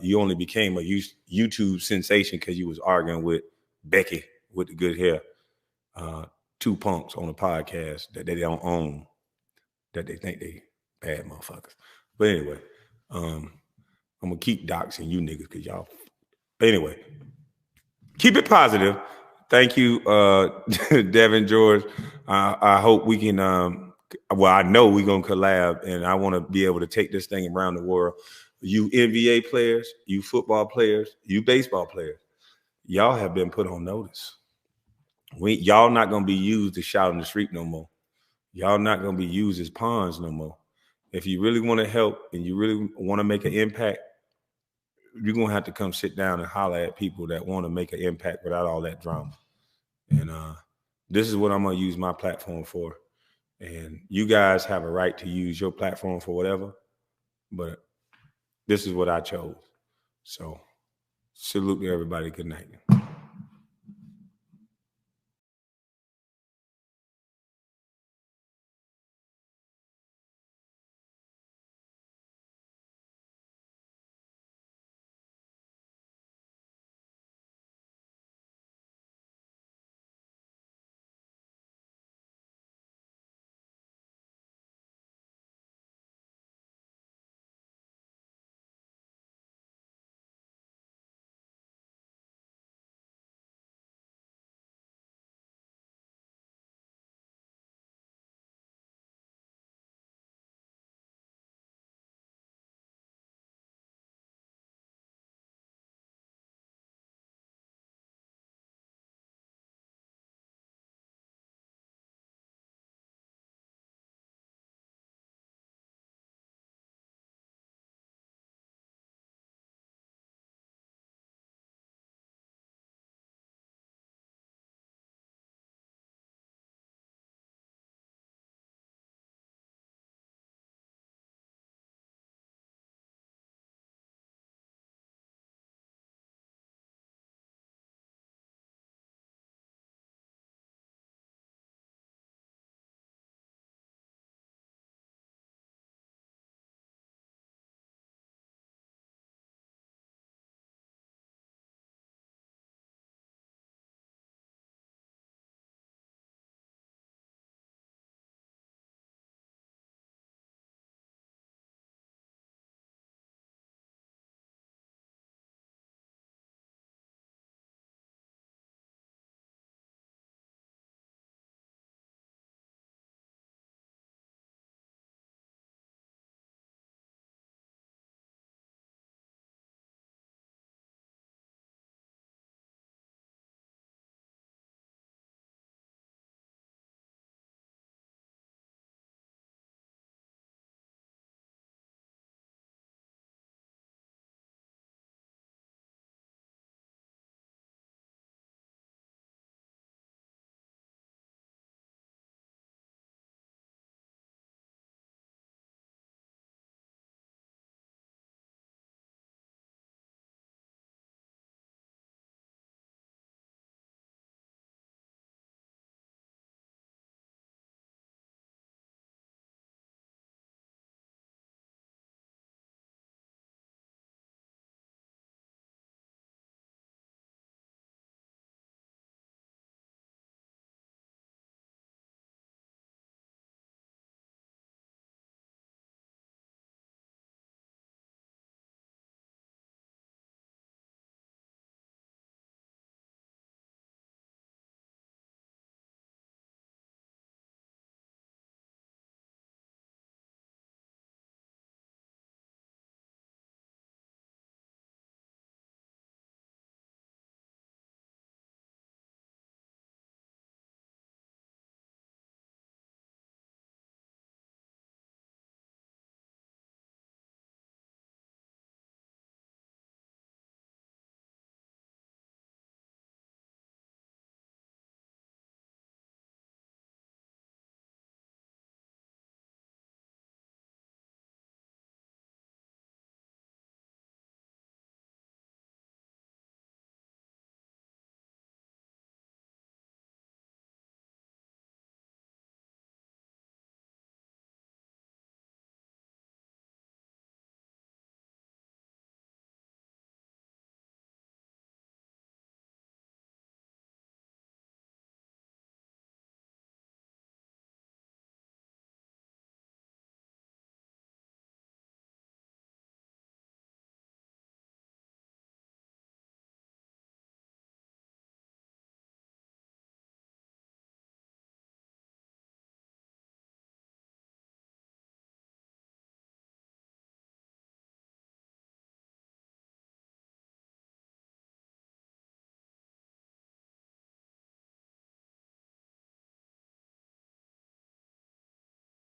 you only became a YouTube sensation because you was arguing with Becky with the good hair. Two punks on a podcast that they don't own, that they think they bad motherfuckers. But anyway, I'm going to keep doxing you niggas because y'all. Anyway, keep it positive. Thank you, Devin George. I hope we can, well, I know we're going to collab, and I want to be able to take this thing around the world. You NBA players, you football players, you baseball players, y'all have been put on notice. Y'all not going to be used to shout in the street no more. Y'all not going to be used as pawns no more. If you really want to help and you really want to make an impact, you're going to have to come sit down and holler at people that want to make an impact without all that drama. And this is what I'm going to use my platform for. And you guys have a right to use your platform for whatever, but this is what I chose. So salute to everybody. Good night.